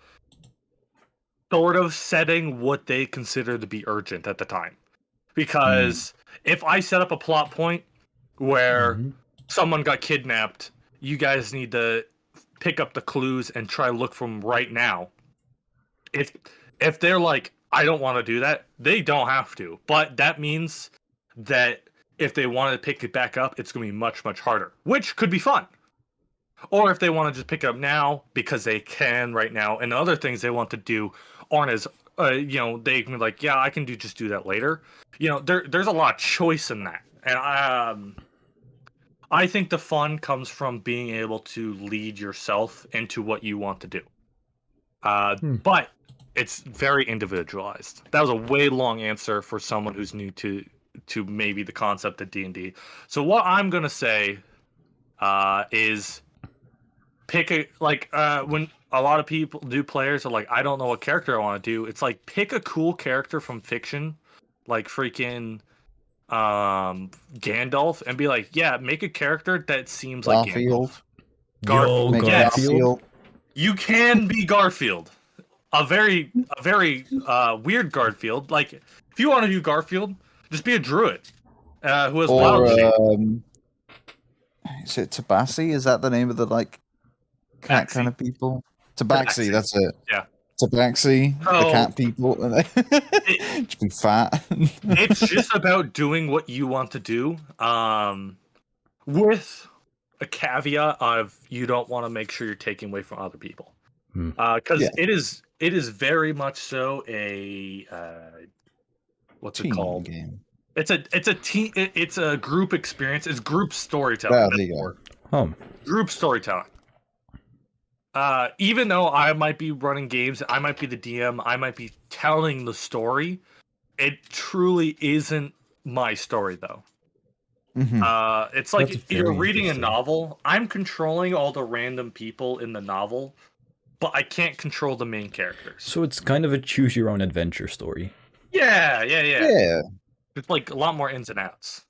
sort of setting what they consider to be urgent at the time. Because if I set up a plot point where someone got kidnapped, you guys need to pick up the clues and try to look for them right now. If they're like, I don't want to do that, they don't have to. But that means that if they wanted to pick it back up, it's going to be much, much harder, which could be fun. Or if they want to just pick it up now because they can right now, and other things they want to do aren't as, you know, they can be like, yeah, I can just do that later. You know, there's a lot of choice in that. And I think the fun comes from being able to lead yourself into what you want to do. But it's very individualized. That was a way long answer for someone who's new to maybe the concept of D&D. So what I'm gonna say is pick when a lot of people do players are like, I don't know what character I want to do. It's like pick a cool character from fiction, like freaking Gandalf, and be like, yeah, make a character that seems like Gandalf. Yo, Make Yes. Garfield. You can be Garfield. A very weird Garfield. Like, if you want to do Garfield, just be a druid who has wild shape. Is it Tabaxi? Is that the name of the cat kind of people? Tabaxi, that's it. Yeah. Tabaxi, the cat people. Just be fat. It's just about doing what you want to do, with a caveat of you don't want to make sure you're taking away from other people, because it is very much so a what's it called? Game. It's a team. It's a group experience. It's group storytelling. Group storytelling. Even though I might be running games, I might be the DM, I might be telling the story, it truly isn't my story though. Mm-hmm. It's like if you're reading a novel, I'm controlling all the random people in the novel, but I can't control the main characters. So it's kind of a choose your own adventure story. Yeah. It's like a lot more ins and outs.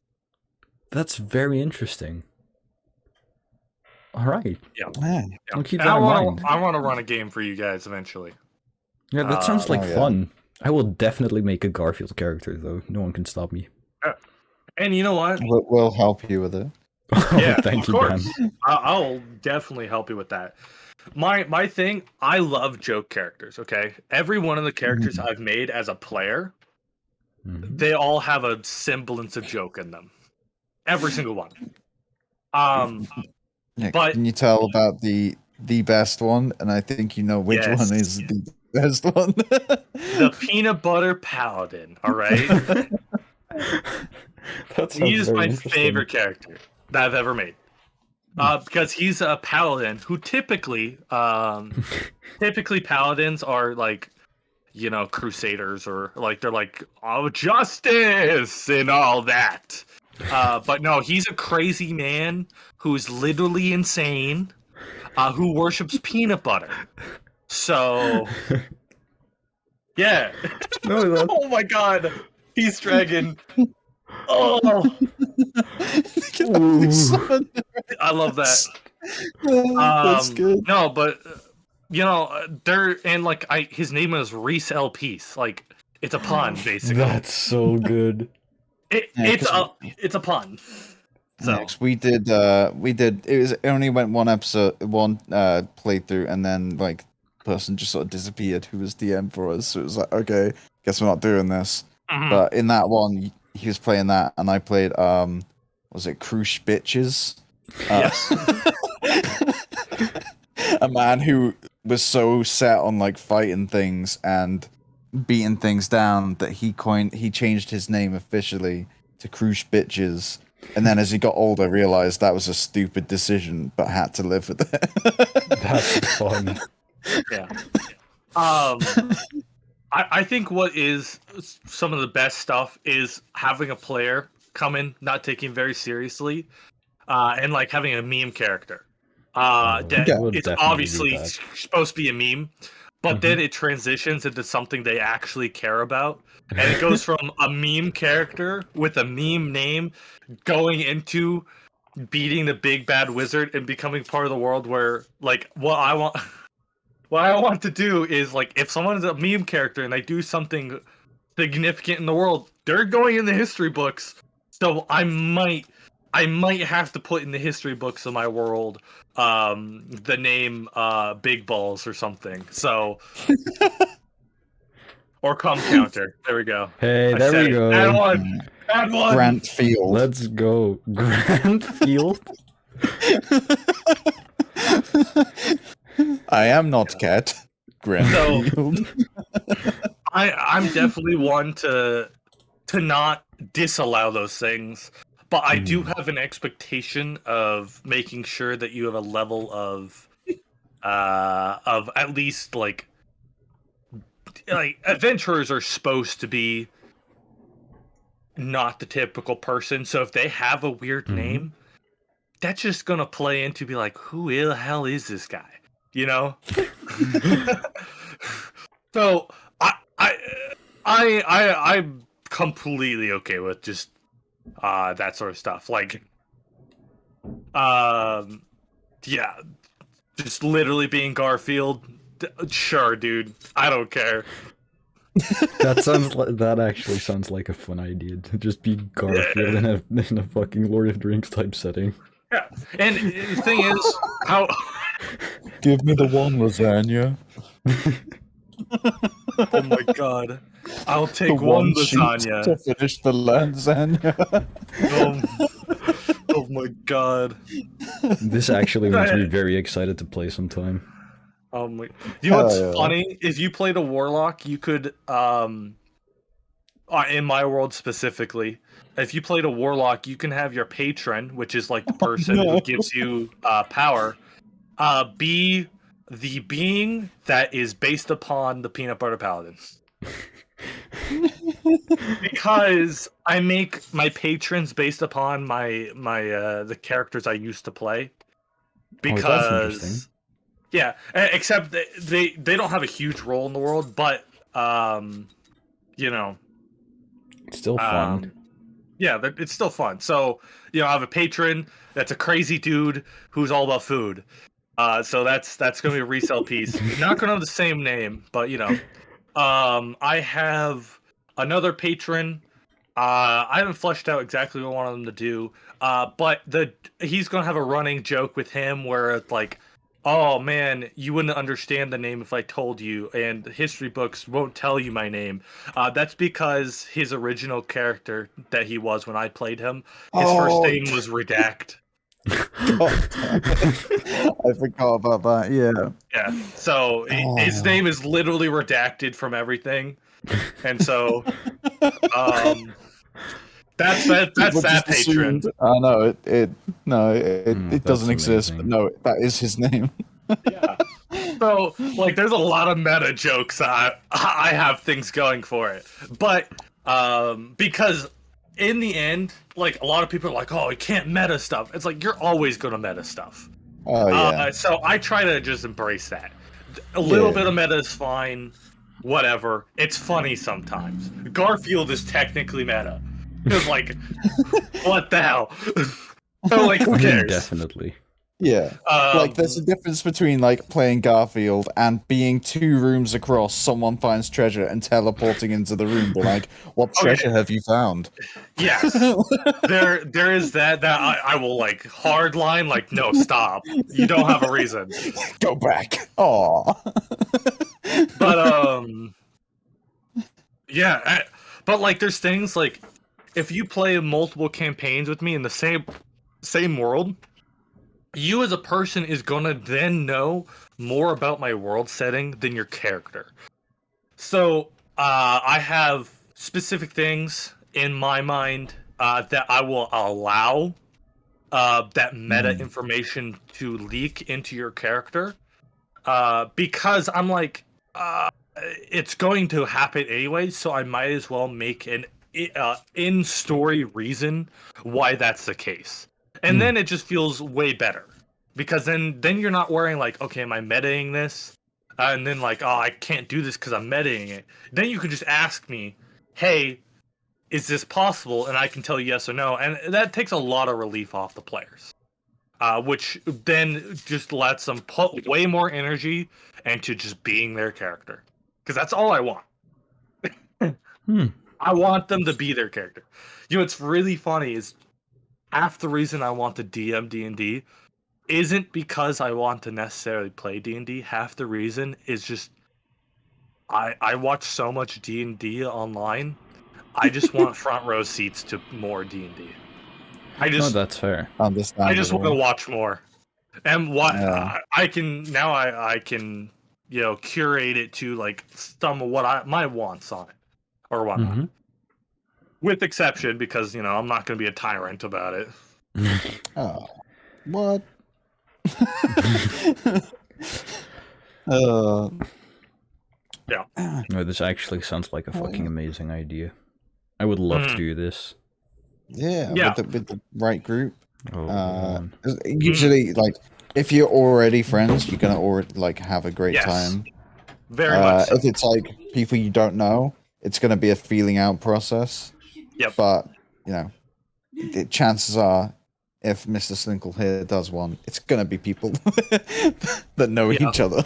That's very interesting. All right. Yeah. I'll keep that in mind. I want to run a game for you guys eventually. Yeah, that sounds like fun. I will definitely make a Garfield character, though. No one can stop me. And you know what? We'll help you with it. Yeah, thank you, course. Dan. I'll definitely help you with that. My thing, I love joke characters, okay? Every one of the characters I've made as a player, they all have a semblance of joke in them. Every single one. But can you tell about the best one? And I think you know which one is the best one. The peanut butter paladin, all right? He is my favorite character that I've ever made. Because he's a paladin who typically paladins are like, you know, crusaders, or like they're like, oh, justice and all that. But no, he's a crazy man who's literally insane, who worships peanut butter. So, yeah. No, Oh my god, Peace Dragon. Oh, I love that. That's good. No, but you know, they're and like his name is Reese L. Peace. Like it's a pun, basically. That's so good. It's a pun. So we did it only went one playthrough, and then like the person just sort of disappeared who was DM for us. So it was like, okay, guess we're not doing this. But in that one, he was playing that, and I played was it Crush Bitches? Yes. A man who was so set on like fighting things and beating things down that he changed his name officially to Crush Bitches. And then as he got older, realized that was a stupid decision, but had to live with it. That's fun. Yeah. I think what is some of the best stuff is having a player come in, not taking very seriously, and like having a meme character. It's obviously supposed to be a meme, but then it transitions into something they actually care about. And it goes from a meme character with a meme name going into beating the big bad wizard and becoming part of the world where, like, what I want to do is, like, if someone is a meme character and they do something significant in the world, they're going in the history books. So I might have to put in the history books of my world the name Big Balls or something. So or cum counter. There we go. Hey, there we go. Add one. Grant Field. Let's go. Grant Field? I am not cat. Grant Field. I'm definitely one to not disallow those things, but I do have an expectation of making sure that you have a level of at least like like adventurers are supposed to be not the typical person. So if they have a weird name, that's just gonna play into be like, who the hell is this guy? You know? So I'm completely okay with just that sort of stuff. Like yeah, just literally being Garfield. Sure, dude. I don't care. That actually sounds like a fun idea to just be Garfield in a fucking Lord of the Rings type setting. Yeah, and the thing is, how Give me the one lasagna. oh my god, I'll The take one sheet lasagna. to finish the lasagna. Oh my god. This actually makes me very excited to play sometime. You know what's Hell yeah. funny? If you played a warlock, you could in my world specifically, if you played a warlock, you can have your patron, which is like the person who gives you power, be the being that is based upon the Peanut Butter Paladin. Because I make my patrons based upon my the characters I used to play. Because that's interesting. yeah, except they don't have a huge role in the world, but you know, It's still fun. Yeah, it's still fun. So I have a patron that's a crazy dude who's all about food. So that's gonna be a resale piece. Not gonna have the same name, but I have another patron. I haven't fleshed out exactly what I want them to do. But he's gonna have a running joke with him where it's like, oh man, you wouldn't understand the name if I told you, and history books won't tell you my name. That's because his original character that he was when I played him, his first name was Redact. I forgot about that. Yeah. Yeah. So his name is literally redacted from everything, and so that's that patron. I know it doesn't exist, but amazing. no, that is his name. Yeah. So like, there's a lot of meta jokes. I have things going for it, but because in the end, like a lot of people are like, oh, you can't meta stuff. It's like you're always gonna meta stuff. Oh yeah. So I try to just embrace that. A little bit of meta is fine. Whatever. It's funny sometimes. Garfield is technically meta. It's like, what the hell? So like, who cares? Definitely. Yeah. Like there's a difference between like playing Garfield and being 2 rooms across, someone finds treasure and teleporting into the room. But like, what treasure have you found? Yes. there is that I will like hardline, like, no, stop. You don't have a reason. Go back. Aw. But yeah, but like there's things like, if you play multiple campaigns with me in the same world, you as a person is gonna then know more about my world setting than your character. So I have specific things in my mind that I will allow that meta information to leak into your character, because I'm like, it's going to happen anyway, so I might as well make an in-story reason why that's the case. And then it just feels way better, because then you're not worrying like, okay, am I metaing this? And then like, oh, I can't do this because I'm metaing it. Then you can just ask me, hey, is this possible? And I can tell you yes or no. And that takes a lot of relief off the players, which then just lets them put way more energy into just being their character. Because that's all I want. I want them to be their character. What's really funny is half the reason I want to DM D&D isn't because I want to necessarily play D&D. Half the reason is just I watch so much D&D online. I just want front row seats to more D&D. No, that's fair. Understandable. I just want to watch more. And what I can curate it to like some of what my wants on it or whatnot. With exception, because I'm not going to be a tyrant about it. Oh, what? No, this actually sounds like a fucking amazing idea. I would love to do this. Yeah, Yeah. with the right group. Oh, man. Usually, like, if you're already friends, you're gonna already like have a great Yes. time. Very much so. If it's like people you don't know, it's gonna be a feeling out process. Yep. But chances are, if Mr. Slinkle here does one, it's gonna be people that know each other.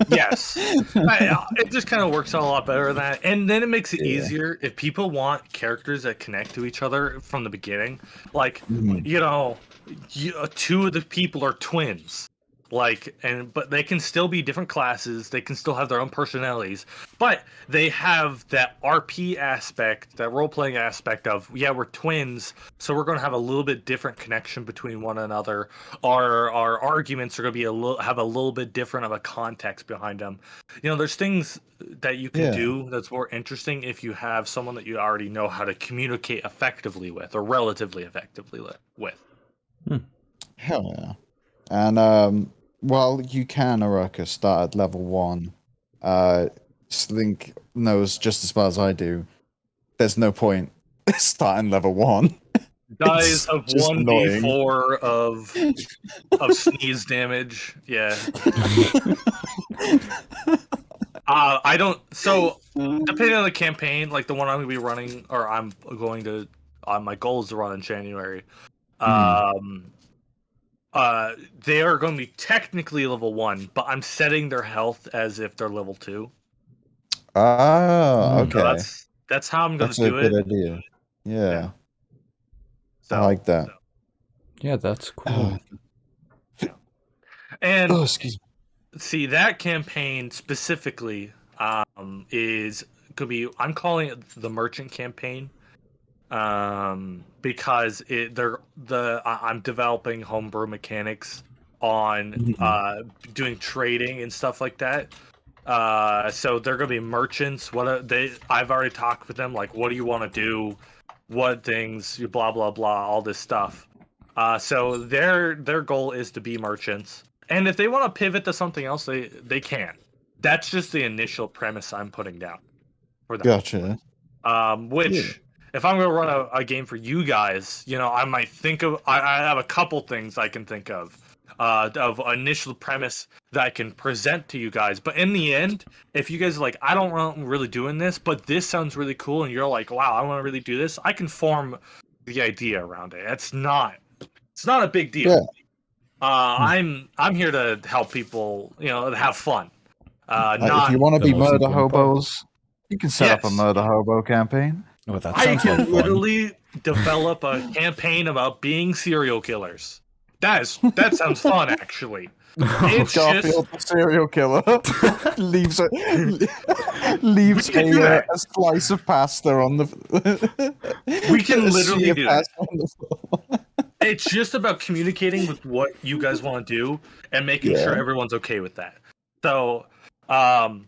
Yes. It just kind of works out a lot better than that. And then it makes it easier if people want characters that connect to each other from the beginning. Like, two of the people are twins. But they can still be different classes. They can still have their own personalities, but they have that RP aspect, that role-playing aspect of, we're twins, so we're going to have a little bit different connection between one another. Our arguments are going to be have a little bit different of a context behind them. There's things that you can do that's more interesting if you have someone that you already know how to communicate effectively with, or relatively effectively with. Hell yeah. And while you can, Orokast, start at level 1, Slink knows just as well as I do, there's no point starting level 1. Dies of 1d4 of sneeze damage. Yeah. I don't. So depending on the campaign, like the one I'm gonna be running, or I'm going to, my goal is to run in January. They are going to be technically level 1, but I'm setting their health as if they're level 2. Ah, okay. So that's how I'm going to do it. That's a good idea. Yeah. So, I like that. Yeah, that's cool. And excuse me. see, that campaign specifically could be, I'm calling it the merchant campaign. Because I'm developing homebrew mechanics on doing trading and stuff like that. So they're gonna be merchants. I've already talked with them. Like, what do you want to do? What things? Blah blah blah. All this stuff. So their goal is to be merchants, and if they want to pivot to something else, they can. That's just the initial premise I'm putting down for them. Gotcha. If I'm going to run a game for you guys, I might think of... I have a couple things I can think of initial premise that I can present to you guys. But in the end, if you guys are like, I don't want really doing this, but this sounds really cool, and you're like, wow, I want to really do this, I can form the idea around it. It's not a big deal. I'm here to help people, have fun. If you want to be murder hobos, you can set up a murder hobo campaign. Oh, that I sounds can like fun. literally develop a campaign about being serial killers. That sounds fun, actually. It's Garfield, the serial killer, leaves a slice of pasta on the. We can literally do that. It's just about communicating with what you guys want to do and making sure everyone's okay with that. So, and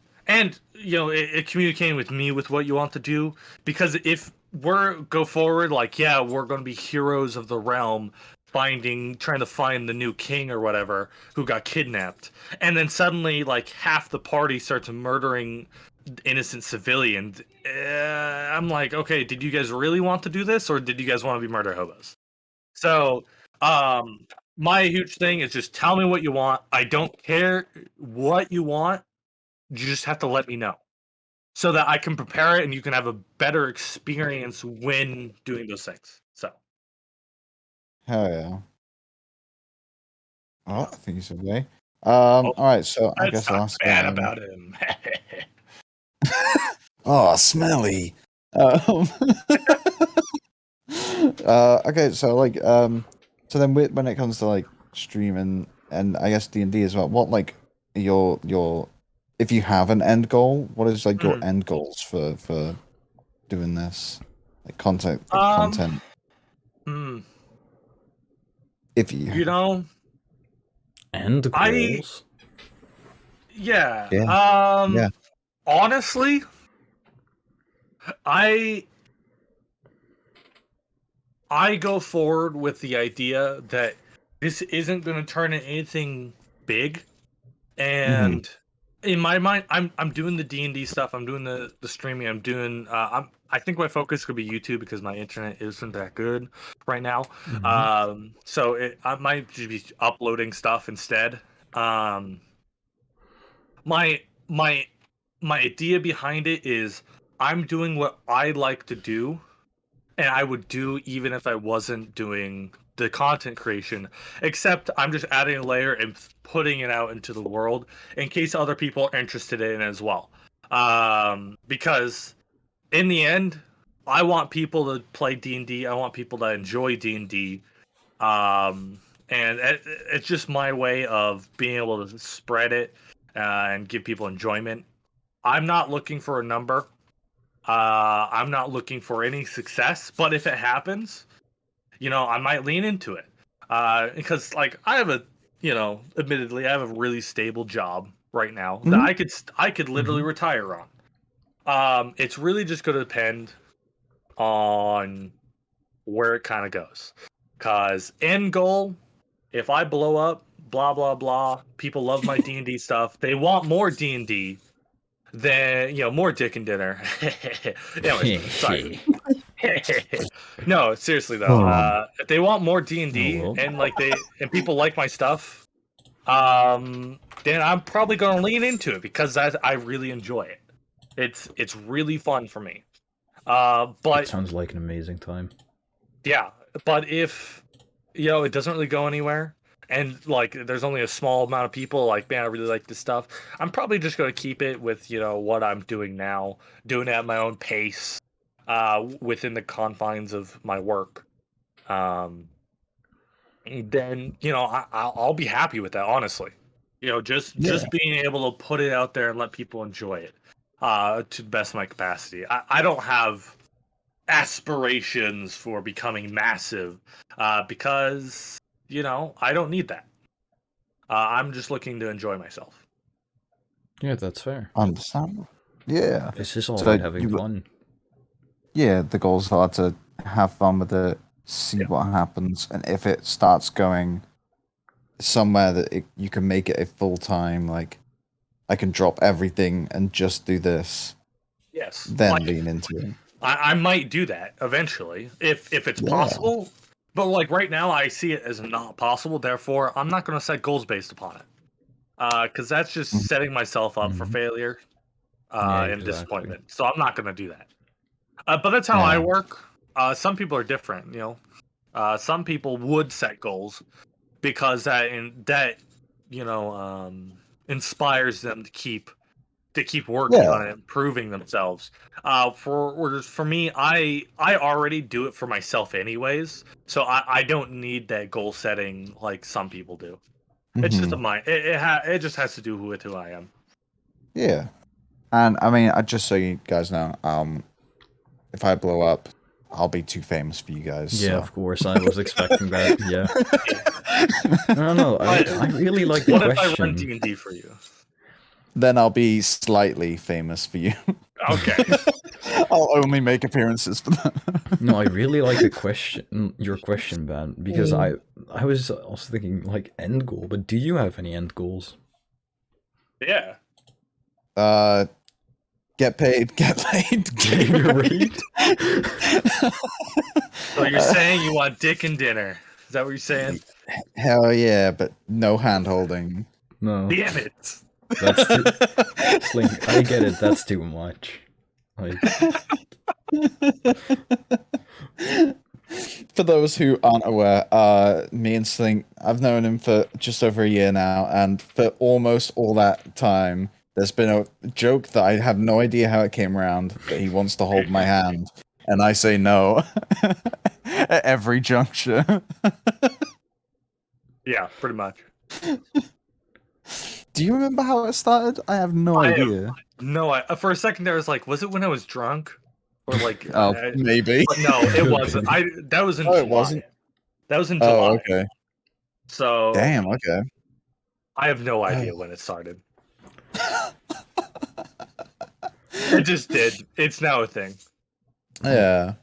communicating with me with what you want to do, because if go forward, like, we're going to be heroes of the realm, trying to find the new king or whatever who got kidnapped, and then suddenly like half the party starts murdering innocent civilians. I'm like, okay, did you guys really want to do this, or did you guys want to be murder hobos? So, my huge thing is just tell me what you want. I don't care what you want. You just have to let me know so that I can prepare it and you can have a better experience when doing those things. So. Hell yeah. Oh, I think he's okay. All right, so I guess last bad about him. Oh, smelly. Okay, so like, so then when it comes to like streaming and I guess D&D as well, what like your if you have an end goal, what is like your end goals for doing this, like content? If you end goals. Honestly, I go forward with the idea that this isn't going to turn into anything big, and in my mind, I'm doing the D&D stuff. I'm doing the streaming. I'm doing. I think my focus could be YouTube because my internet isn't that good right now. So I might just be uploading stuff instead. Um, my my my idea behind it is I'm doing what I like to do, and I would do even if I wasn't doing the content creation, except I'm just adding a layer and putting it out into the world in case other people are interested in it as well. Because in the end, I want people to play D&D. I want people to enjoy D&D. And it's just my way of being able to spread it and give people enjoyment. I'm not looking for a number. I'm not looking for any success, but if it happens, I might lean into it. Because like I have admittedly, I have a really stable job right now that I could literally retire on. It's really just going to depend on where it kind of goes. Cause end goal, if I blow up, blah blah blah, people love my D&D stuff. They want more D&D. Then more dick and dinner. Anyways, sorry. No, seriously though, if they want more D&D and people like my stuff, then I'm probably gonna lean into it because I really enjoy it. It's really fun for me. But it sounds like an amazing time. Yeah, but if it doesn't really go anywhere, and like there's only a small amount of people like, man, I really like this stuff, I'm probably just going to keep it with what I'm doing now, doing it at my own pace, within the confines of my work. Then I'll be happy with that, honestly. Just being able to put it out there and let people enjoy it to the best of my capacity. I don't have aspirations for becoming massive because I don't need that. I'm just looking to enjoy myself. Yeah, that's fair. Understandable. Yeah. This is all about having fun. Yeah, the goals are to have fun with it, see what happens, and if it starts going somewhere that you can make it a full-time, like, I can drop everything and just do this. Yes. Then lean into it. I might do that eventually if it's possible, but like right now I see it as not possible. Therefore, I'm not going to set goals based upon it, because that's just setting myself up for failure and disappointment. So I'm not going to do that. But that's how I work. Some people are different. Some people would set goals because that inspires them to keep working on it, improving themselves. For me, I already do it for myself anyways, so I don't need that goal setting like some people do. It's just a mind. It just has to do with who I am. Yeah, and I mean, just so you guys know, if I blow up, I'll be too famous for you guys. Yeah, so. Of course, I was expecting that. Yeah. No, I really like the what question. What if I run D&D for you? Then I'll be slightly famous for you. Okay. I'll only make appearances for them. No, I really like the question, your question, Ben, because I was also thinking like end goal, but do you have any end goals? Yeah. Get paid, get laid, get paid. So you're saying you want dick and dinner? Is that what you're saying? Hell yeah, but no hand holding. No. Damn it. That's too... Slink, I get it. That's too much. Like... For those who aren't aware, me and Slink, I've known him for just over a year now, and for almost all that time, there's been a joke that I have no idea how it came around, that he wants to hold my hand, and I say no at every juncture. Yeah, pretty much. Do you remember how it started? I have no idea. No, for a second there, I was like, was it when I was drunk? Or like, maybe. No, it wasn't. That was in July. It wasn't? That was in July. Oh, okay. So damn, okay. I have no idea when it started. It just did. It's now a thing. Yeah.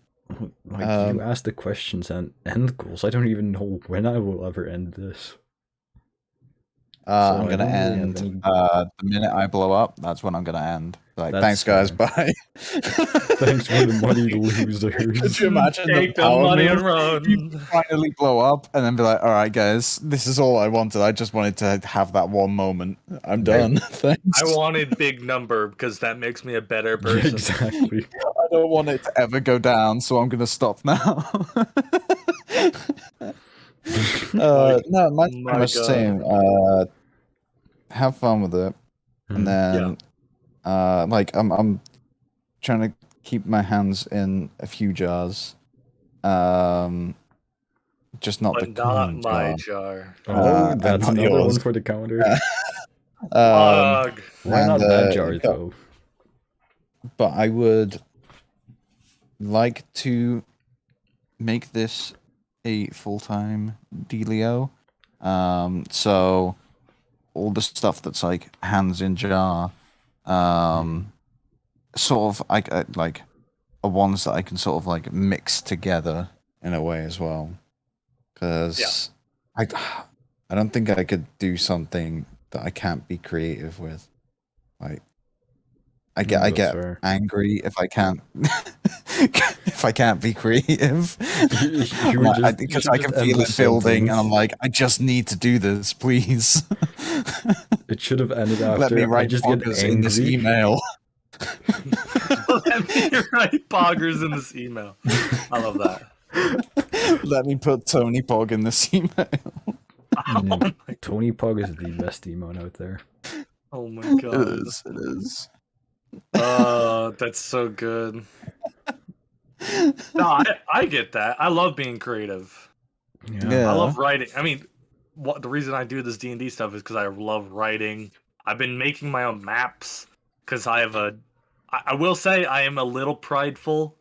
Like you asked the questions and end goals. I don't even know when I will ever end this. I'm I gonna don't really have end any- the minute I blow up. That's when I'm gonna end. Like, That's thanks, guys. fair. Bye. Thanks for the money, losers. Could you imagine the Take the power money move? and run. You finally blow up and then be like, all right, guys, this is all I wanted. I just wanted to have that one moment. I'm done. Thanks. I wanted big number because that makes me a better person. Exactly. I don't want it to ever go down, so I'm going to stop now. No, mine's my pretty much the God. same. Have fun with it. And then, like, I'm trying to keep my hands in a few jars. Just not But the not current my jar. jar. Oh, and that's not another yours. one for the counter. Ugh. Why and, not that jar, yeah, though? But I would like to make this a full-time dealio. So all the stuff that's like hands in jar, sort of I like are ones that I can sort of like mix together in a way as well. Because I don't think I could do something that I can't be creative with. Like I No, that's get fair. angry if I can't if I can't be creative. You would just- Because you I should can just feel end it the building, and sentence. I'm like, I just need to do this, please. It should have ended after. Let me I write just get bonkers in this angry. email. Let me write poggers in this email. I love that. Let me put Tony Pog in this email. Mm, Tony Pog is the best emote out there. Oh my It God. is. It is. That's so good. No, I get that. I love being creative. Yeah. I love writing. I mean, the reason I do this D&D stuff is because I love writing. I've been making my own maps because I will say I am a little prideful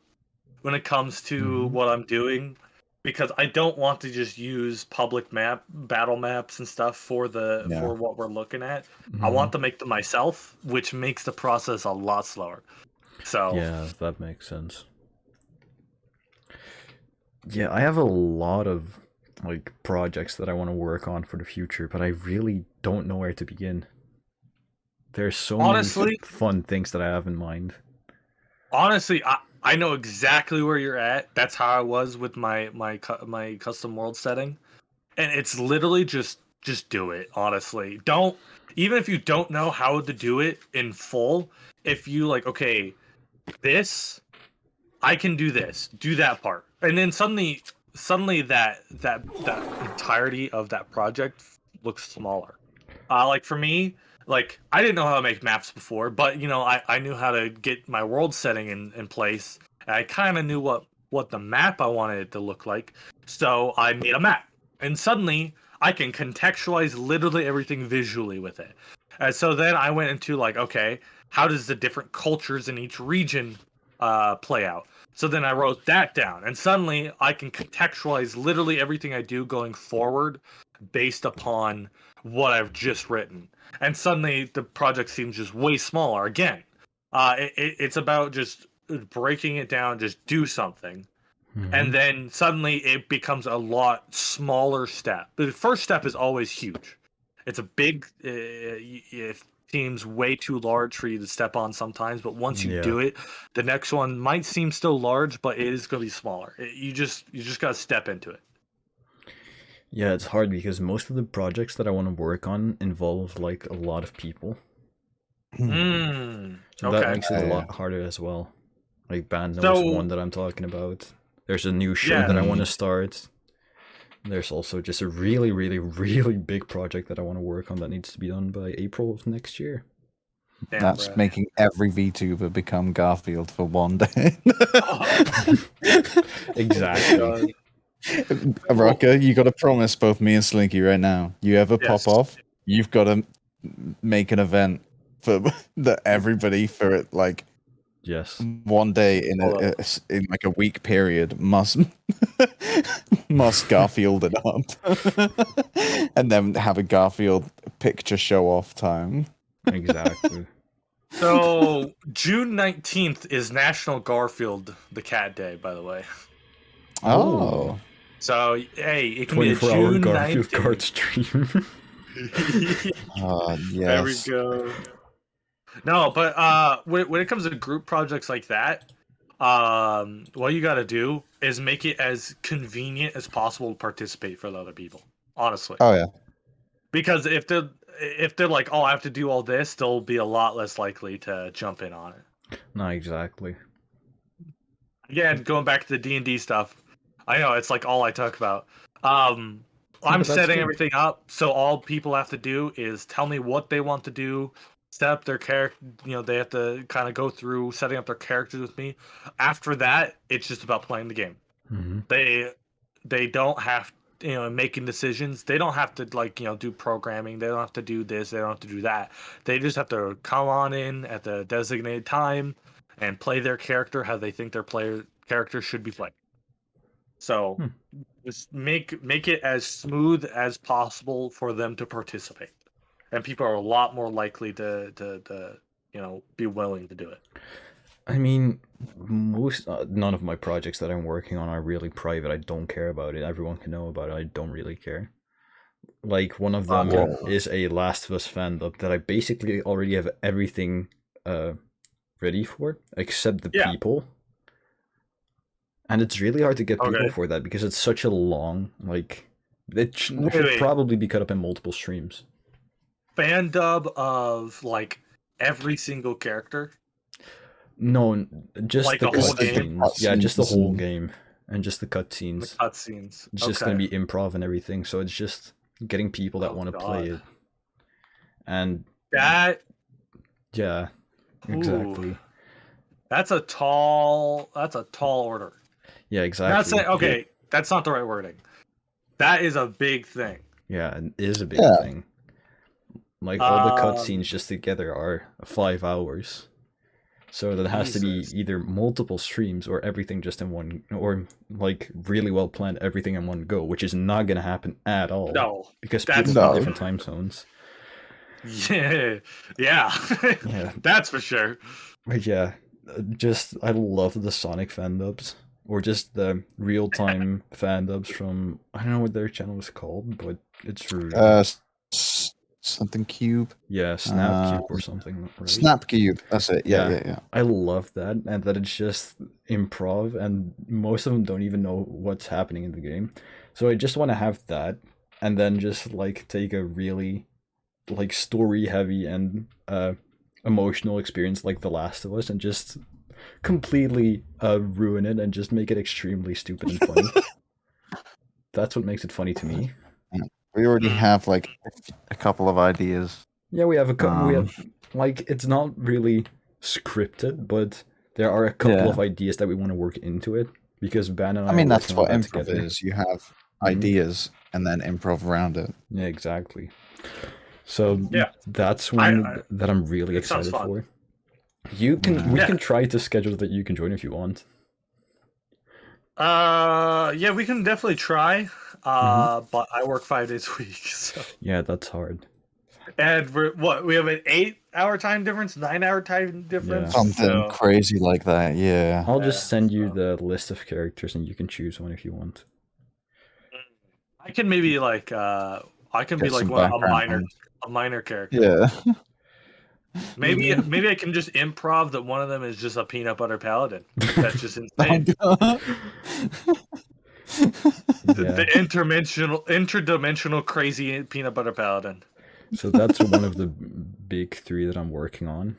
when it comes to what I'm doing, because I don't want to just use public battle maps and stuff for what we're looking at. I want to make them myself, which makes the process a lot slower. So Yeah, that makes sense. Yeah, I have a lot of like projects that I want to work on for the future, but I really don't know where to begin. There's so Honestly- many fun things that I have in mind. honestly, I know exactly where you're at. That's how I was with my custom world setting, and it's literally just do it. Honestly, even if you don't know how to do it in full, if you like, okay, this I can do this, do that part, and then suddenly that entirety of that project looks smaller. Like for me, like I didn't know how to make maps before, but I knew how to get my world setting in place. And I kind of knew what the map I wanted it to look like, so I made a map, and suddenly I can contextualize literally everything visually with it. And so then I went into like, okay, how does the different cultures in each region play out? So then I wrote that down, and suddenly I can contextualize literally everything I do going forward based upon what I've just written. And suddenly the project seems just way smaller. Again, it's about just breaking it down, just do something. And then suddenly it becomes a lot smaller step. The first step is always huge. It's a big, it seems way too large for you to step on sometimes, but once you do it, the next one might seem still large, but it is going to be smaller. You just got to step into it. Yeah, it's hard because most of the projects that I want to work on involve like a lot of people. So that makes it a lot harder as well. Like Band knows one that I'm talking about. There's a new show that I want to start. There's also just a really, really, really big project that I want to work on that needs to be done by April of next year. Damn, That's bro. making every VTuber become Garfield for one day. Exactly. Rucker, you got to promise both me and Slinky right now. You ever Yes. pop off, you've got to make an event for that everybody for it, like Yes. one day in in like a week period must Garfield it up, and then have a Garfield picture show off time. Exactly. So June 19th is National Garfield the Cat Day, by the way. Oh, So hey, it can be a 24-hour June Garfield 19th. card stream. There we Yes. go. No, but when it comes to group projects like that, what you got to do is make it as convenient as possible to participate for the other people. Honestly, Oh yeah. because if they're like, oh, I have to do all this, they'll be a lot less likely to jump in on it. No, exactly. Again, going back to the D&D stuff, I know it's like all I talk about. Yeah, I'm but that's setting good. everything up, so all people have to do is tell me what they want to do, set up their character. They have to kind of go through setting up their characters with me. After that, it's just about playing the game. Mm-hmm. They don't have making decisions. They don't have to do programming. They don't have to do this. They don't have to do that. They just have to come on in at the designated time and play their character how they think their player character should be played. So just make it as smooth as possible for them to participate, and people are a lot more likely to be willing to do it. I mean, none of my projects that I'm working on are really private. I don't care about it. Everyone can know about it. I don't really care. Like one of them is a Last of Us fandom that I basically already have everything ready for, except the people. And it's really hard to get people for that because it's such a long, it should probably be cut up in multiple streams. Fan dub of every single character? No, just the cutscenes. Yeah, just the whole game and just the cutscenes. The cutscenes. It's just going to be improv and everything, so it's just getting people that want to play it. And that... Yeah, exactly. Ooh. That's a tall order. Yeah, exactly. That's not the right wording. That is a big thing. Yeah, it is a big thing. Like, all the cutscenes just together are 5 hours. So that has to be either multiple streams or everything just in one, or really well planned everything in one go, which is not going to happen at all. No, because people have different time zones. Yeah, yeah, that's for sure. But yeah, I love the Sonic fan dubs, or just the real time fan dubs from, I don't know what their channel is called, but it's really something Cube. Yeah, Snap Cube or something. Right? Snap Cube. That's it. Yeah. I love that, and that it's just improv, and most of them don't even know what's happening in the game. So I just want to have that, and then just take a really story heavy and emotional experience like The Last of Us, and just completely ruin it and just make it extremely stupid and funny. That's what makes it funny to me. We already have a couple of ideas. Yeah, we have a couple. We have it's not really scripted, but there are a couple of ideas that we want to work into it, because Ben and I that's what improv is. You have ideas and then improv around it. Yeah, exactly. So that's one that I'm really excited for. We can try to schedule that you can join if you want. Yeah, we can definitely try. But I work 5 days a week. So. Yeah, that's hard. And we have an 8-hour time difference, 9-hour time difference. Yeah. Something crazy like that. Yeah. I'll just send you the list of characters, and you can choose one if you want. I can maybe be a minor character. Yeah. Maybe I can just improv that one of them is just a peanut butter paladin. That's just insane. The interdimensional crazy peanut butter paladin. So that's one of the big 3 that I'm working on,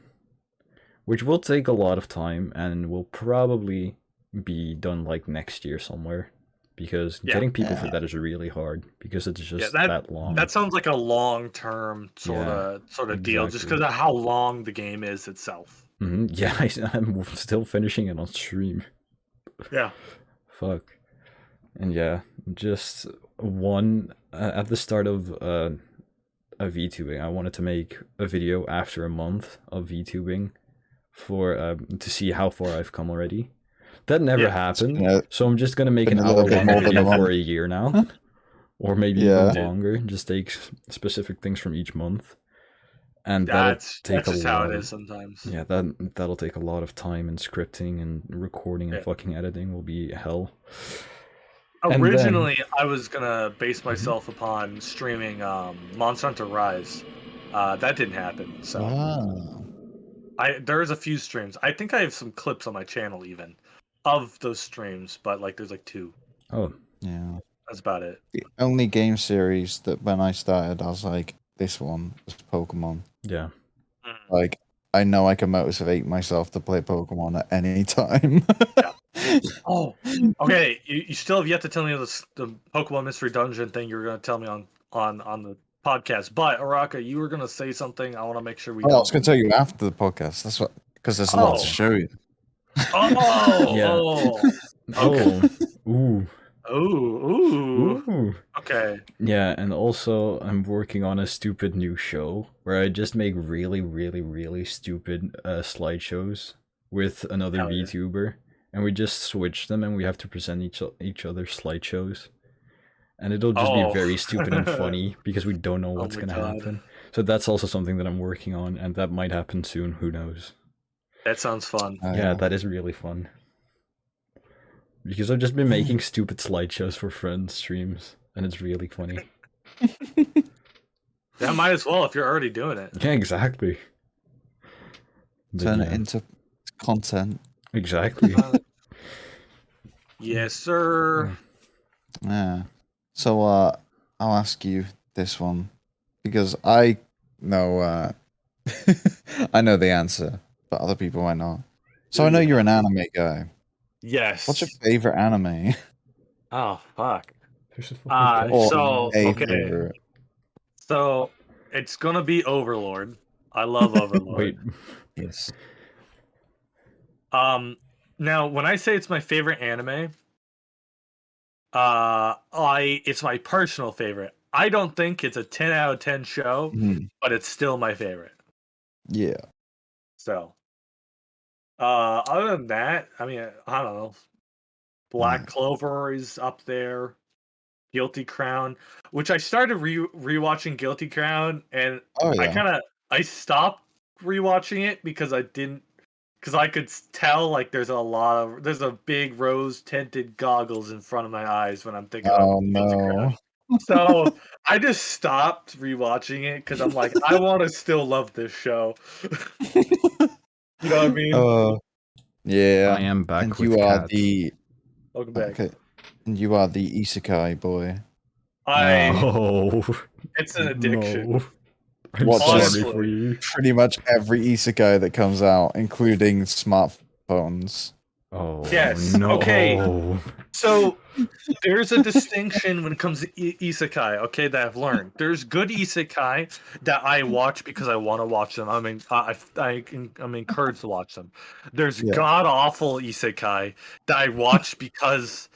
which will take a lot of time and will probably be done next year somewhere, because getting people for that is really hard, because it's just that long. That sounds like a long-term sort of deal, just because of how long the game is itself. Mm-hmm. Yeah, I'm still finishing it on stream. Yeah. Fuck. And just one at the start of VTubing, I wanted to make a video after a month of VTubing for to see how far I've come already. That never happened, so I'm just gonna make an hour-long video for a year now, or maybe even longer. Just take specific things from each month, and that's just how it is sometimes. Yeah, that'll take a lot of time, and scripting and recording and fucking editing will be hell. And Originally, I was gonna base myself upon streaming Monster Hunter Rise. That didn't happen. So Wow. there's a few streams. I think I have some clips on my channel even of those streams, but like there's like 2. Oh, Yeah. That's about it. The only game series that when I started, I was like, this one was Pokemon. yeah. Like, I know I can motivate myself to play Pokemon at any time. Oh, okay. You still have yet to tell me the Pokemon Mystery Dungeon thing you were going to tell me on the podcast. But Araka, you were going to say something. I want to make sure we. Oh, I don't. was going to tell you after the podcast. That's what, because there's a lot to Oh. show you. Oh, Yeah. oh, Oh. Ooh. ooh. Ooh. Okay. Yeah, and also I'm working on a stupid new show where I just make really, really, really stupid slideshows with another Hell yeah. VTuber, and we just switch them, and we have to present each other slideshows, and it'll just be very stupid and funny because we don't know what's my gonna God. happen. So that's also something that I'm working on, and that might happen soon. Who knows? That sounds fun. Yeah, that is really fun. Because I've just been making stupid slideshows for friends' streams, and it's really funny. That might as well if you're already doing it. Yeah, exactly. But Turn yeah, it into content. exactly. Yes, sir. Yeah. So, I'll ask you this one because I know, I know the answer, but other people might not. So I know you're an anime guy. Yes. What's your favorite anime? Oh fuck. There's a fucking Or So a okay. favorite? So it's gonna be Overlord. I love Overlord. Wait, Yes. Now when I say it's my favorite anime, it's my personal favorite. I don't think it's a 10 out of 10 show, but it's still my favorite. Yeah. So other than that, I mean, I don't know. Black Clover is up there. Guilty Crown, which I started rewatching Guilty Crown, and Oh yeah. I stopped rewatching it because I could tell like there's a big rose tinted goggles in front of my eyes when I'm thinking Oh of Guilty no. Crown. So I just stopped rewatching it because I'm like, I want to still love this show. You know what I mean? Yeah. I am back And with you are cats. the Welcome back. okay. And you are the isekai boy. Oh, It's an addiction. no. I'm What, sorry just- for you. Pretty much every isekai that comes out, including smartphones. Oh, Yes, no. okay. So there's a distinction when it comes to isekai, okay, that I've learned. There's good isekai that I watch because I want to watch them. I mean, I'm encouraged to watch them. There's Yeah. god awful isekai that I watch because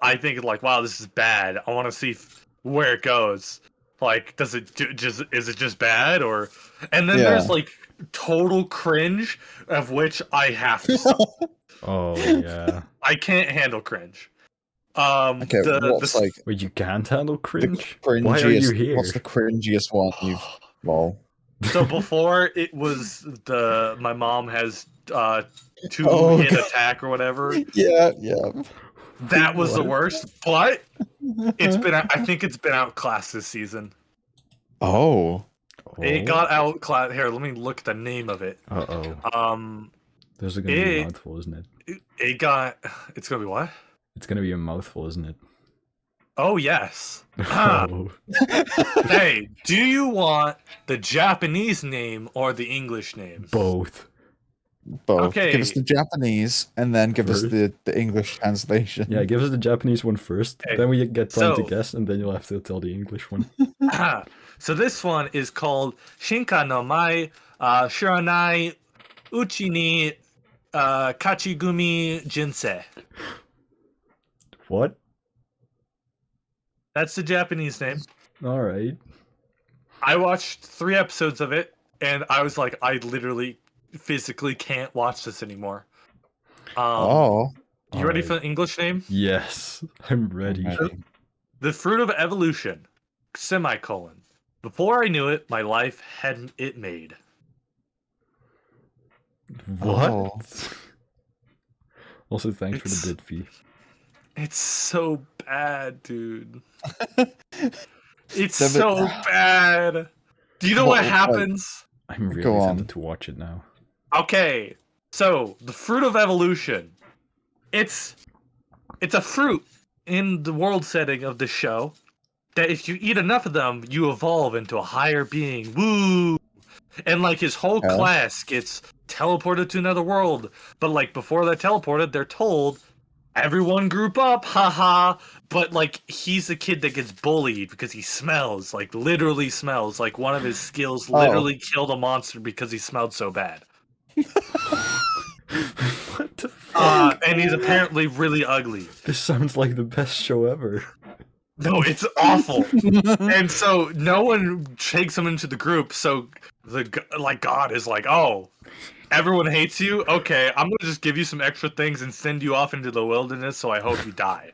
I think like, wow, this is bad. I want to see where it goes. Like, is it just bad or? And then there's like total cringe of which I have to stop. Oh, yeah. I can't handle cringe. Okay, what's like Wait, you can't handle the cringe? cringiest? Why are you here? What's the cringiest one you've? Well, So before it was my mom has two Oh, hit God. attack or whatever. yeah. That was the What? worst, but I think it's been outclassed this season. Oh, It got outclassed. Here, let me look at the name of it. Uh-oh. There's gonna be a mouthful, isn't it? It's gonna be what? It's gonna be a mouthful, isn't it? Oh yes. Ah. Oh. Hey, do you want the Japanese name or the English name? Both. both. Okay. Give us the Japanese and then give us First. the English translation. Yeah, give us the Japanese one first, Okay, then we get time to so- guess, and then you'll have to tell the English one. Ah, so this one is called Shinka no Mai Shiranai Uchi ni Kachigumi Jinsei. What? That's the Japanese name. Alright. I watched 3 episodes of it, and I was like, I literally physically can't watch this anymore. Oh, You ready Alright. for the English name? Yes, I'm ready. ready. The Fruit of Evolution, semicolon. Before I knew it, my life had it made. What? Oh. Also, thanks for the bid fee. It's so bad, dude. It's so bad. Do you know what happens? I'm really tempted to watch it now. Okay, so the fruit of evolution. It's a fruit in the world setting of the show that if you eat enough of them, you evolve into a higher being. Woo! And like his whole class gets teleported to another world. But like before they're teleported, they're told, everyone group up, haha. But like he's a kid that gets bullied because he smells, like literally smells. Like one of his skills literally killed a monster because he smelled so bad. What the fuck? And he's apparently really ugly. This sounds like the best show ever. No, it's awful. And so no one takes him into the group. So God is like, oh, everyone hates you. Okay, I'm gonna just give you some extra things and send you off into the wilderness. So I hope you die.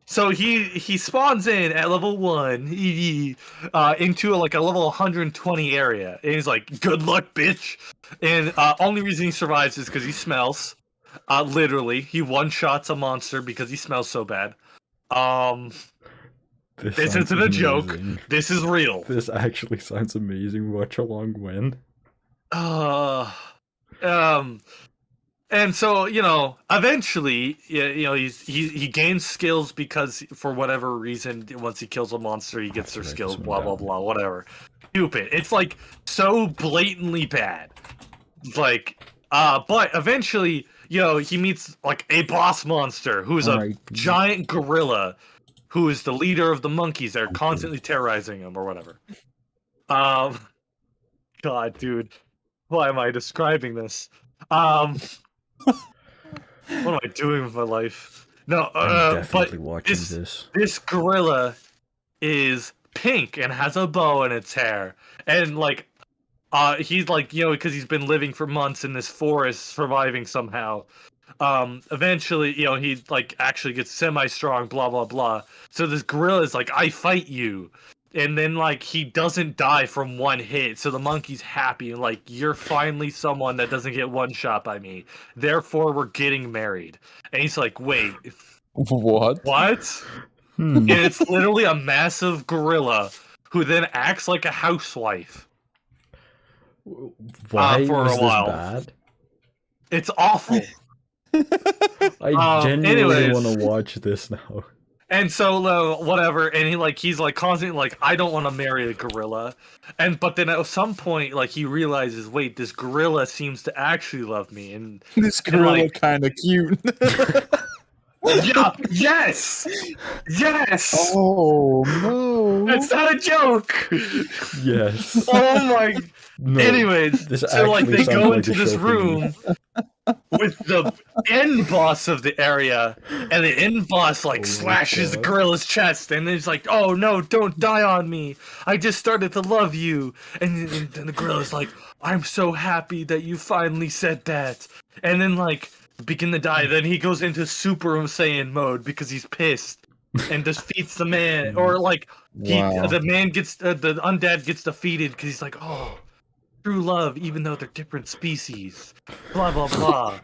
So he spawns in at level 1 into a level 120 area, and he's like, "Good luck, bitch." And only reason he survives is because he smells. Literally, he one-shots a monster because he smells so bad. This isn't a joke. This is real. This actually sounds amazing. Watch along when. And so, eventually, he gains skills because for whatever reason, once he kills a monster, he gets their skills, blah, blah, blah, whatever. Stupid. It's like so blatantly bad. Like, but eventually, he meets like a boss monster who's a giant gorilla who is the leader of the monkeys that are constantly terrorizing him or whatever. God, dude. Why am I describing this? What am I doing with my life? No, I'm definitely but watching this. This gorilla is pink and has a bow in its hair, and he's like, because he's been living for months in this forest, surviving somehow. Eventually, he actually gets semi-strong, blah blah blah. So this gorilla is like, I fight you. And then, he doesn't die from one hit, so the monkey's happy, and, you're finally someone that doesn't get one shot by me. Therefore, we're getting married. And he's like, wait. What? What? And it's literally a massive gorilla who then acts like a housewife. Why was this bad? It's awful. I genuinely want to watch this now. And so, whatever, and he's constantly I don't want to marry a gorilla, but then at some point, he realizes, wait, this gorilla seems to actually love me, and this gorilla kind of cute. Yeah, yes! Oh no! It's not a joke. Yes. Oh my. No, anyways, so they go into this room with the end boss of the area, and the end boss slashes the gorilla's chest, and he's like, "Oh no, don't die on me! I just started to love you." And the gorilla's like, "I'm so happy that you finally said that." And then begin to die. Then he goes into Super Saiyan mode because he's pissed and defeats the man, or the man gets the undead gets defeated because he's like, "Oh. True love, even though they're different species." Blah blah blah.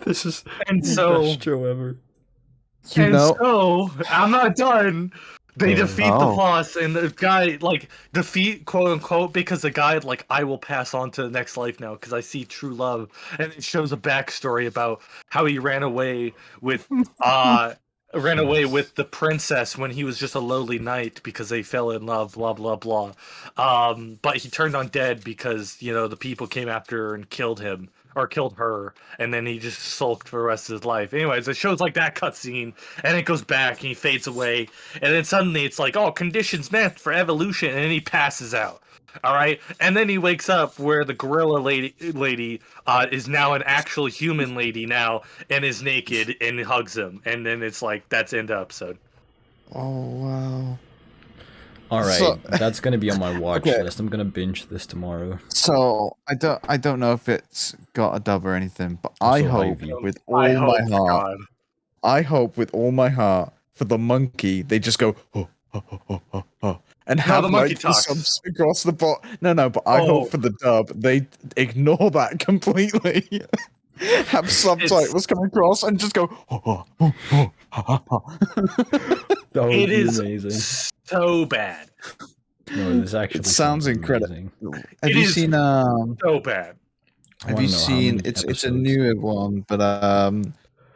This is the best show ever. So I'm not done. They defeat the boss, and the guy defeat quote unquote because the guy I will pass on to the next life now because I see true love, and it shows a backstory about how he ran away with the princess when he was just a lowly knight because they fell in love, blah blah blah. But he turned undead because the people came after her and killed him or killed her, and then he just sulked for the rest of his life. Anyways, it shows that cutscene, and it goes back and he fades away, and then suddenly it's conditions met for evolution, and then he passes out. All right, and then he wakes up where the gorilla lady is now an actual human lady now and is naked and hugs him, and then it's that's end of episode. Oh wow! All right, that's gonna be on my watch list. I'm gonna binge this tomorrow. So I don't know if it's got a dub or anything, but I hope with all my heart for the monkey they just go and have the monkey subs across the bot. No, but I hope for the dub they ignore that completely. have subtitles come across and just go. That would It be is amazing. so bad. No, this actually It sounds incredible. amazing. Have It you is seen so bad. I Have wanna you know how seen? many It's a episodes. newer one, but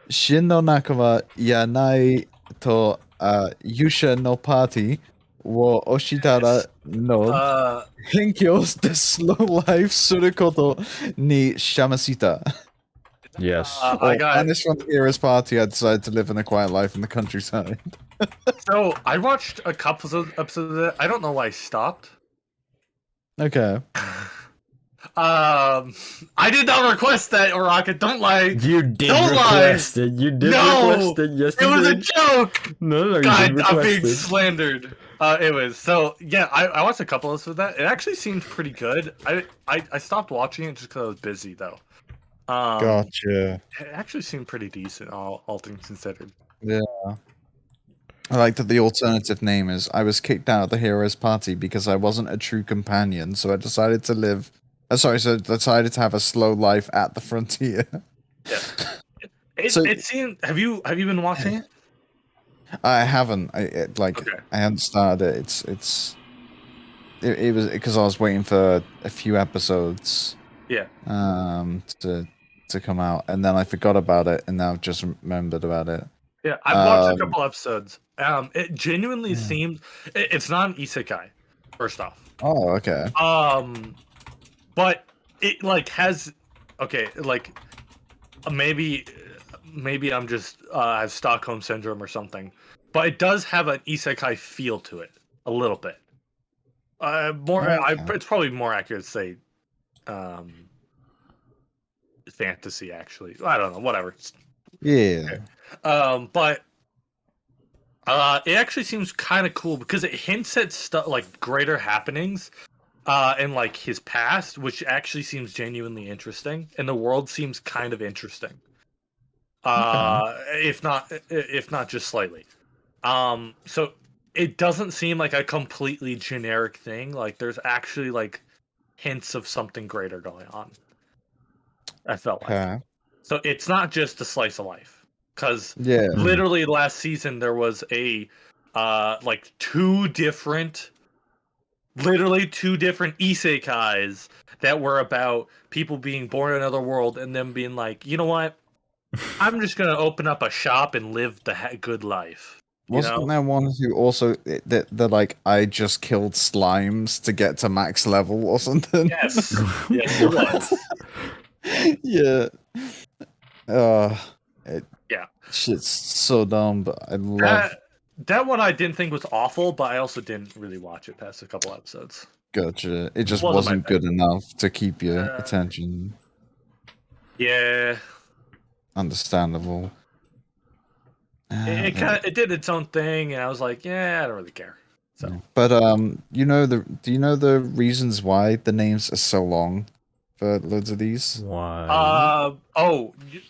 Shin no Nakama Yanai to Yusha no Party wo Oshitara no Uh, Henkyo de slow life suru koto ni shamasita. Yes. I Or got minus from the hero's party, I decided to live in a quiet life in the countryside. so I watched a couple of episodes of it. I don't know why I stopped. Okay. I did not request that, Orokast. Don't lie. You did Don't request lie. it. You did No! request it. Yes, It you was a did. joke. No, you God, did I'm request being it. slandered. Anyways, so yeah, I watched a couple of that. It actually seemed pretty good. I stopped watching it just because I was busy though. Gotcha. It actually seemed pretty decent, all things considered. Yeah. I like that the alternative name is I was kicked out of the hero's party because I wasn't a true companion, so I decided to live. So decided to have a slow life at the frontier. Yeah. It, So- it seemed. Have you been watching it? I haven't. Okay. I haven't started it. It was because I was waiting for a few episodes. Yeah. To come out, and then I forgot about it, and now I've just remembered about it. Yeah, I've watched a Um, couple episodes. It genuinely Yeah. seemed. It's not an isekai. First off. Oh, okay. But it like has. Okay, like maybe I'm just have Stockholm syndrome or something, but it does have an isekai feel to it a little bit. Okay. It's probably more accurate to say, fantasy. Actually, I don't know. Whatever. Yeah. But it actually seems kind of cool because it hints at stuff like greater happenings, in like his past, which actually seems genuinely interesting, and the world seems kind of interesting. If not just slightly. So it doesn't seem like a completely generic thing. Like there's actually like hints of something greater going on. I felt like. Okay. So it's not just a slice of life. Because Yeah. literally last season there was a like literally two different isekais that were about people being born in another world and them being like, you know what? I'm just gonna open up a shop and live the good life. Wasn't there one who also that like I just killed slimes to get to max level or something? Yes, yes, it was. Yeah. Yeah. Shit's so dumb, but I love. That one I didn't think was awful, but I also didn't really watch it past a couple episodes. Gotcha. It just Wasn't my wasn't good enough to keep your Uh, attention. Yeah, Understandable. it did its own thing, and I was like, yeah, I don't really care. So, But do you know the reasons why the names are so long for loads of these? Why?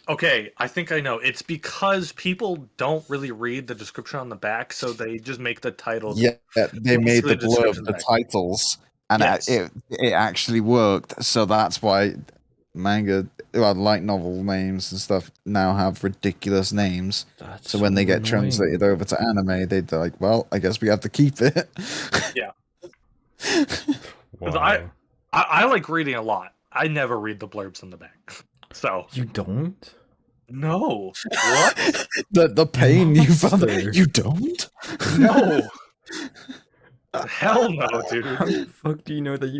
okay. I think I know. It's because people don't really read the description on the back, so they just make the title. Yeah, they made the the blurb description the back. titles, and Yes. it actually worked. So that's why light novel names and stuff now have ridiculous names. That's So when they get annoying. translated over to anime, they're like, "Well, I guess we have to keep it." Yeah. Wow. I like reading a lot. I never read the blurbs on the back. So You don't? no. What? the pain you found. Monster. You don't? No. Hell no, How dude. the fuck do you know that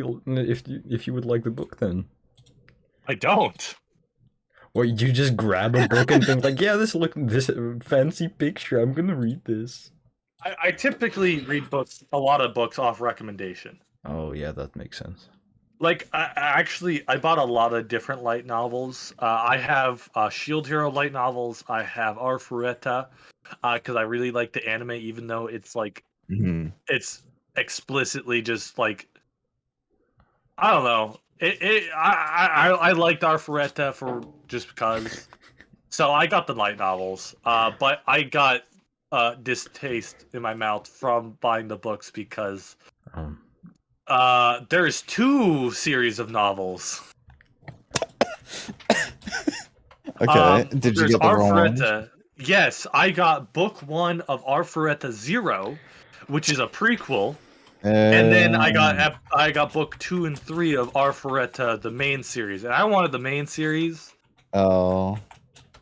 if you would like the book then? I don't. Or you just grab a book and think like, yeah, this fancy picture, I'm gonna read this. I typically read a lot of books off recommendation. Oh yeah, that makes sense. Like I bought a lot of different light novels. I have Shield Hero light novels. I have Arfureta because I really like the anime, even though it's like it's explicitly just like I don't know. I liked Arfureta for just because. So I got the light novels, but I got distaste in my mouth from buying the books because there's 2 series of novels. Okay. Did you There's get the wrong one? Arforetta. Yes, I got book 1 of Arforetta Zero, which is a prequel, and then I got book 2 and 3 of Arforetta, the main series, and I wanted the main series. Oh.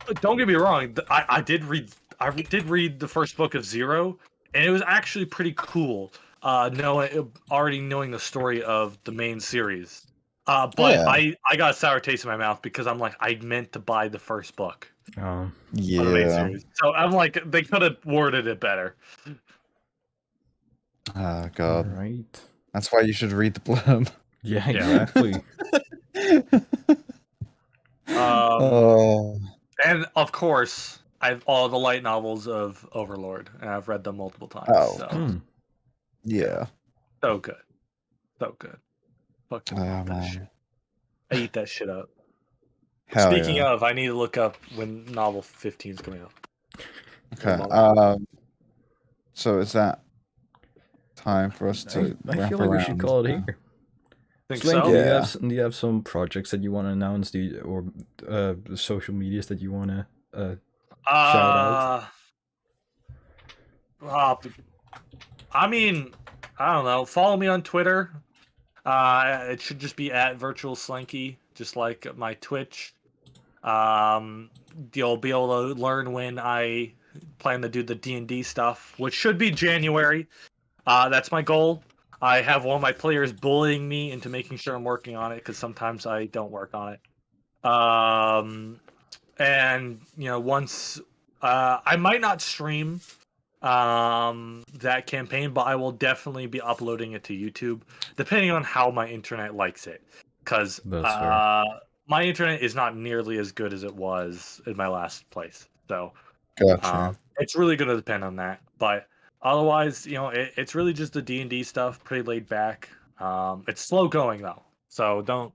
But don't get me wrong, I did read the first book of Zero, and it was actually pretty cool. Already knowing the story of the main series. But Yeah. I got a sour taste in my mouth because I'm like, I meant to buy the first book of the main Yeah. series. So I'm like, they could have worded it better. Oh god. Alright. That's why you should read the blurb. Yeah, exactly. Oh. And of course, I've all the light novels of Overlord, and I've read them multiple times. Oh. So Yeah. so good, so good. Fucking love that man. shit. I eat that shit up. Hell Speaking yeah. of, I need to look up when novel 15 is coming out. Okay. So is that time for us to I wrap feel like we should around? call it here. Think Slinky, so? Yeah. do you have some projects that you want to announce, or social medias that you want to shout out? I mean, I don't know. Follow me on Twitter. It should just be at VirtualSlinky, just like my Twitch. You'll be able to learn when I plan to do the D&D stuff, which should be January. That's my goal. I have one of my players bullying me into making sure I'm working on it because sometimes I don't work on it. And once I might not stream that campaign, but I will definitely be uploading it to YouTube, depending on how my internet likes it. Because my internet is not nearly as good as it was in my last place, so Gotcha. it's really going to depend on that. But otherwise, it's really just the D&D stuff, pretty laid back. It's slow going though, so don't.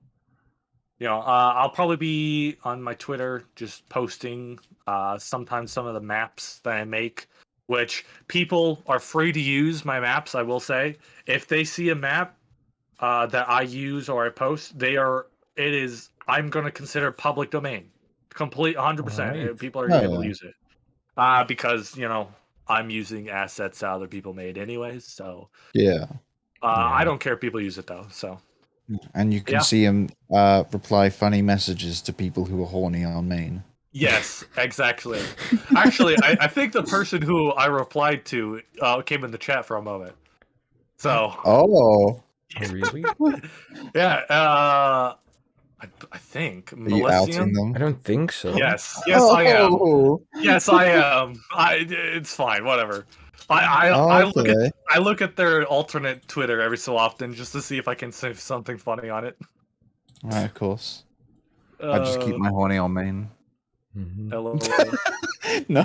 I'll probably be on my Twitter just posting sometimes some of the maps that I make, which people are free to use my maps. I will say, if they see a map that I use or I post, I'm going to consider public domain, complete 100%. Alright. People are going to be able to use it because I'm using assets that other people made anyways. So Yeah. I don't care if people use it though. So. And you can see him reply funny messages to people who are horny on main. Yes, exactly. Actually, I think the person who I replied to came in the chat for a moment. So. Oh. Really? Yeah. I think. Are you outing them? I don't think so. Yes. Yes, I am. Yes, I am. It's fine. Whatever. I look at their alternate Twitter every so often just to see if I can say something funny on it. Right, of course. I just keep my horny on main. Hello. No.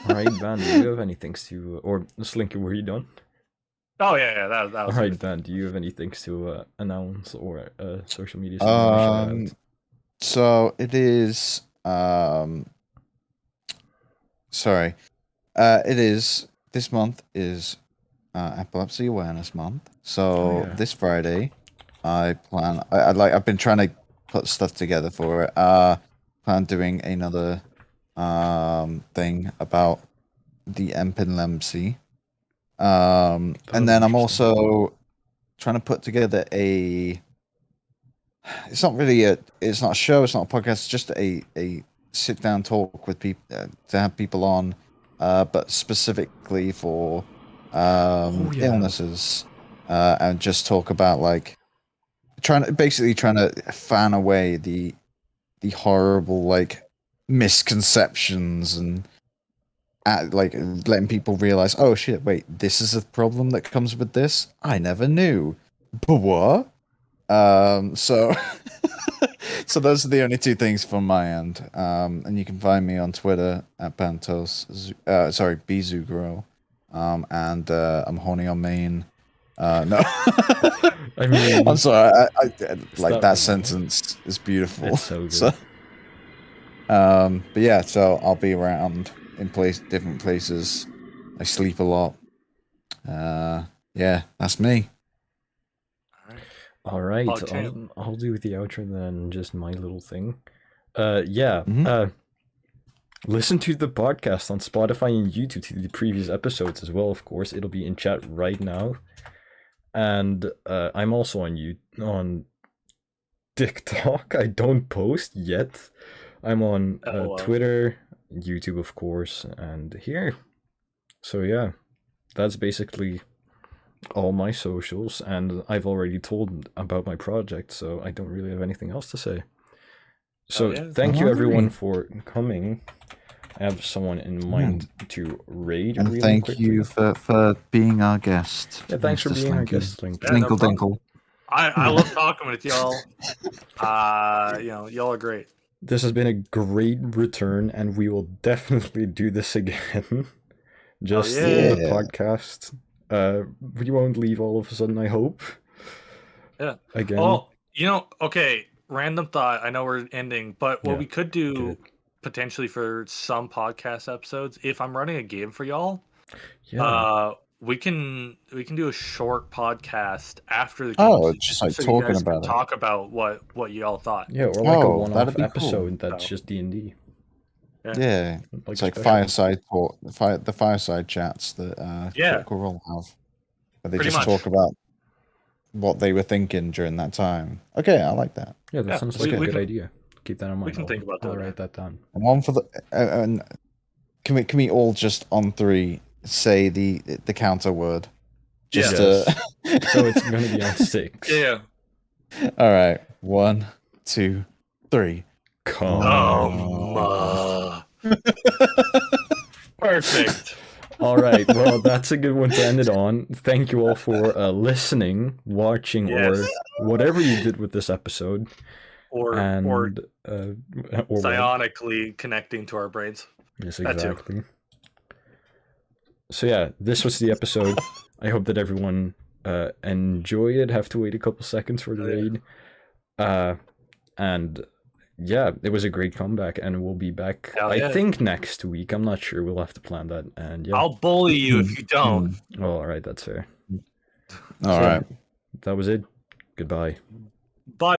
Alright, Van, do you have any things to, or Slinky, were you done? Oh yeah, that was Alright, good. Van, do you have any things to announce or social media? You want to shout out? So it is. Sorry. It is. This month is Epilepsy Awareness Month. So this Friday, I've been trying to put stuff together for it. Plan doing another thing about the epilepsy. And then I'm also trying to put together it's not a show, it's not a podcast, it's just a sit down talk with people to have people on, but specifically for illnesses, and just talk about like trying to fan away the horrible like misconceptions and like letting people realize, oh shit, wait, this is a problem that comes with this. I never knew. But what? So so those are the only two things from my end. And you can find me on Twitter at Bantos, Bizugro. And I'm horny on main. No. I mean, I'm sorry. I like that sentence is beautiful. It's so good. But yeah, so I'll be around in different places. I sleep a lot. Yeah, that's me. All right, I'll do the outro then. Just my little thing. Yeah. listen to the podcast on Spotify and YouTube to the previous episodes as well. Of course, it'll be in chat right now. And I'm also on TikTok. I don't post yet. I'm on Twitter, YouTube, of course, and here. So yeah, that's basically all my socials, and I've already told about my project, so I don't really have anything else to say. So thank you everyone for coming. I have someone in mind to raid. And really thank quickly. you for being our guest. Yeah, thanks for Mr. being our Slinky. guest, Link. Yeah, no Dinkle problem. dinkle. I love talking with y'all. Y'all are great. This has been a great return, and we will definitely do this again. Just in the yeah. podcast. We won't leave all of a sudden, I hope. Yeah. Again. Well, okay, random thought. I know we're ending, but what we could do potentially for some podcast episodes, if I'm running a game for y'all, we can do a short podcast after the game. Oh, just like talking about it. Talk about what y'all thought. Yeah, or like a one-off that'd be episode cool. that's just D&D. Yeah, it's like fireside talk, the fireside chats that Critical Role have, where they just talk about what they were thinking during that time. Okay, I like that. Yeah, that sounds like a good idea. Keep that in mind. We can think about that. I'll write that down. And one for the and can we all just on 3 say the counter word? Just so it's gonna be on 6. Yeah. All right, 1, 2, 3. Come. Perfect. All right, well, that's a good one to end it on. Thank you all for listening, watching, or whatever you did with this episode. Or psionically what? Connecting to our brains. Yes, exactly. So yeah, this was the episode. I hope that everyone enjoyed it. Have to wait a couple seconds for the raid. And yeah, it was a great comeback, and we'll be back. I think next week. I'm not sure. We'll have to plan that. And yeah, I'll bully you if you don't. Oh, all right, that's fair. All right, that was it. Goodbye. Bye.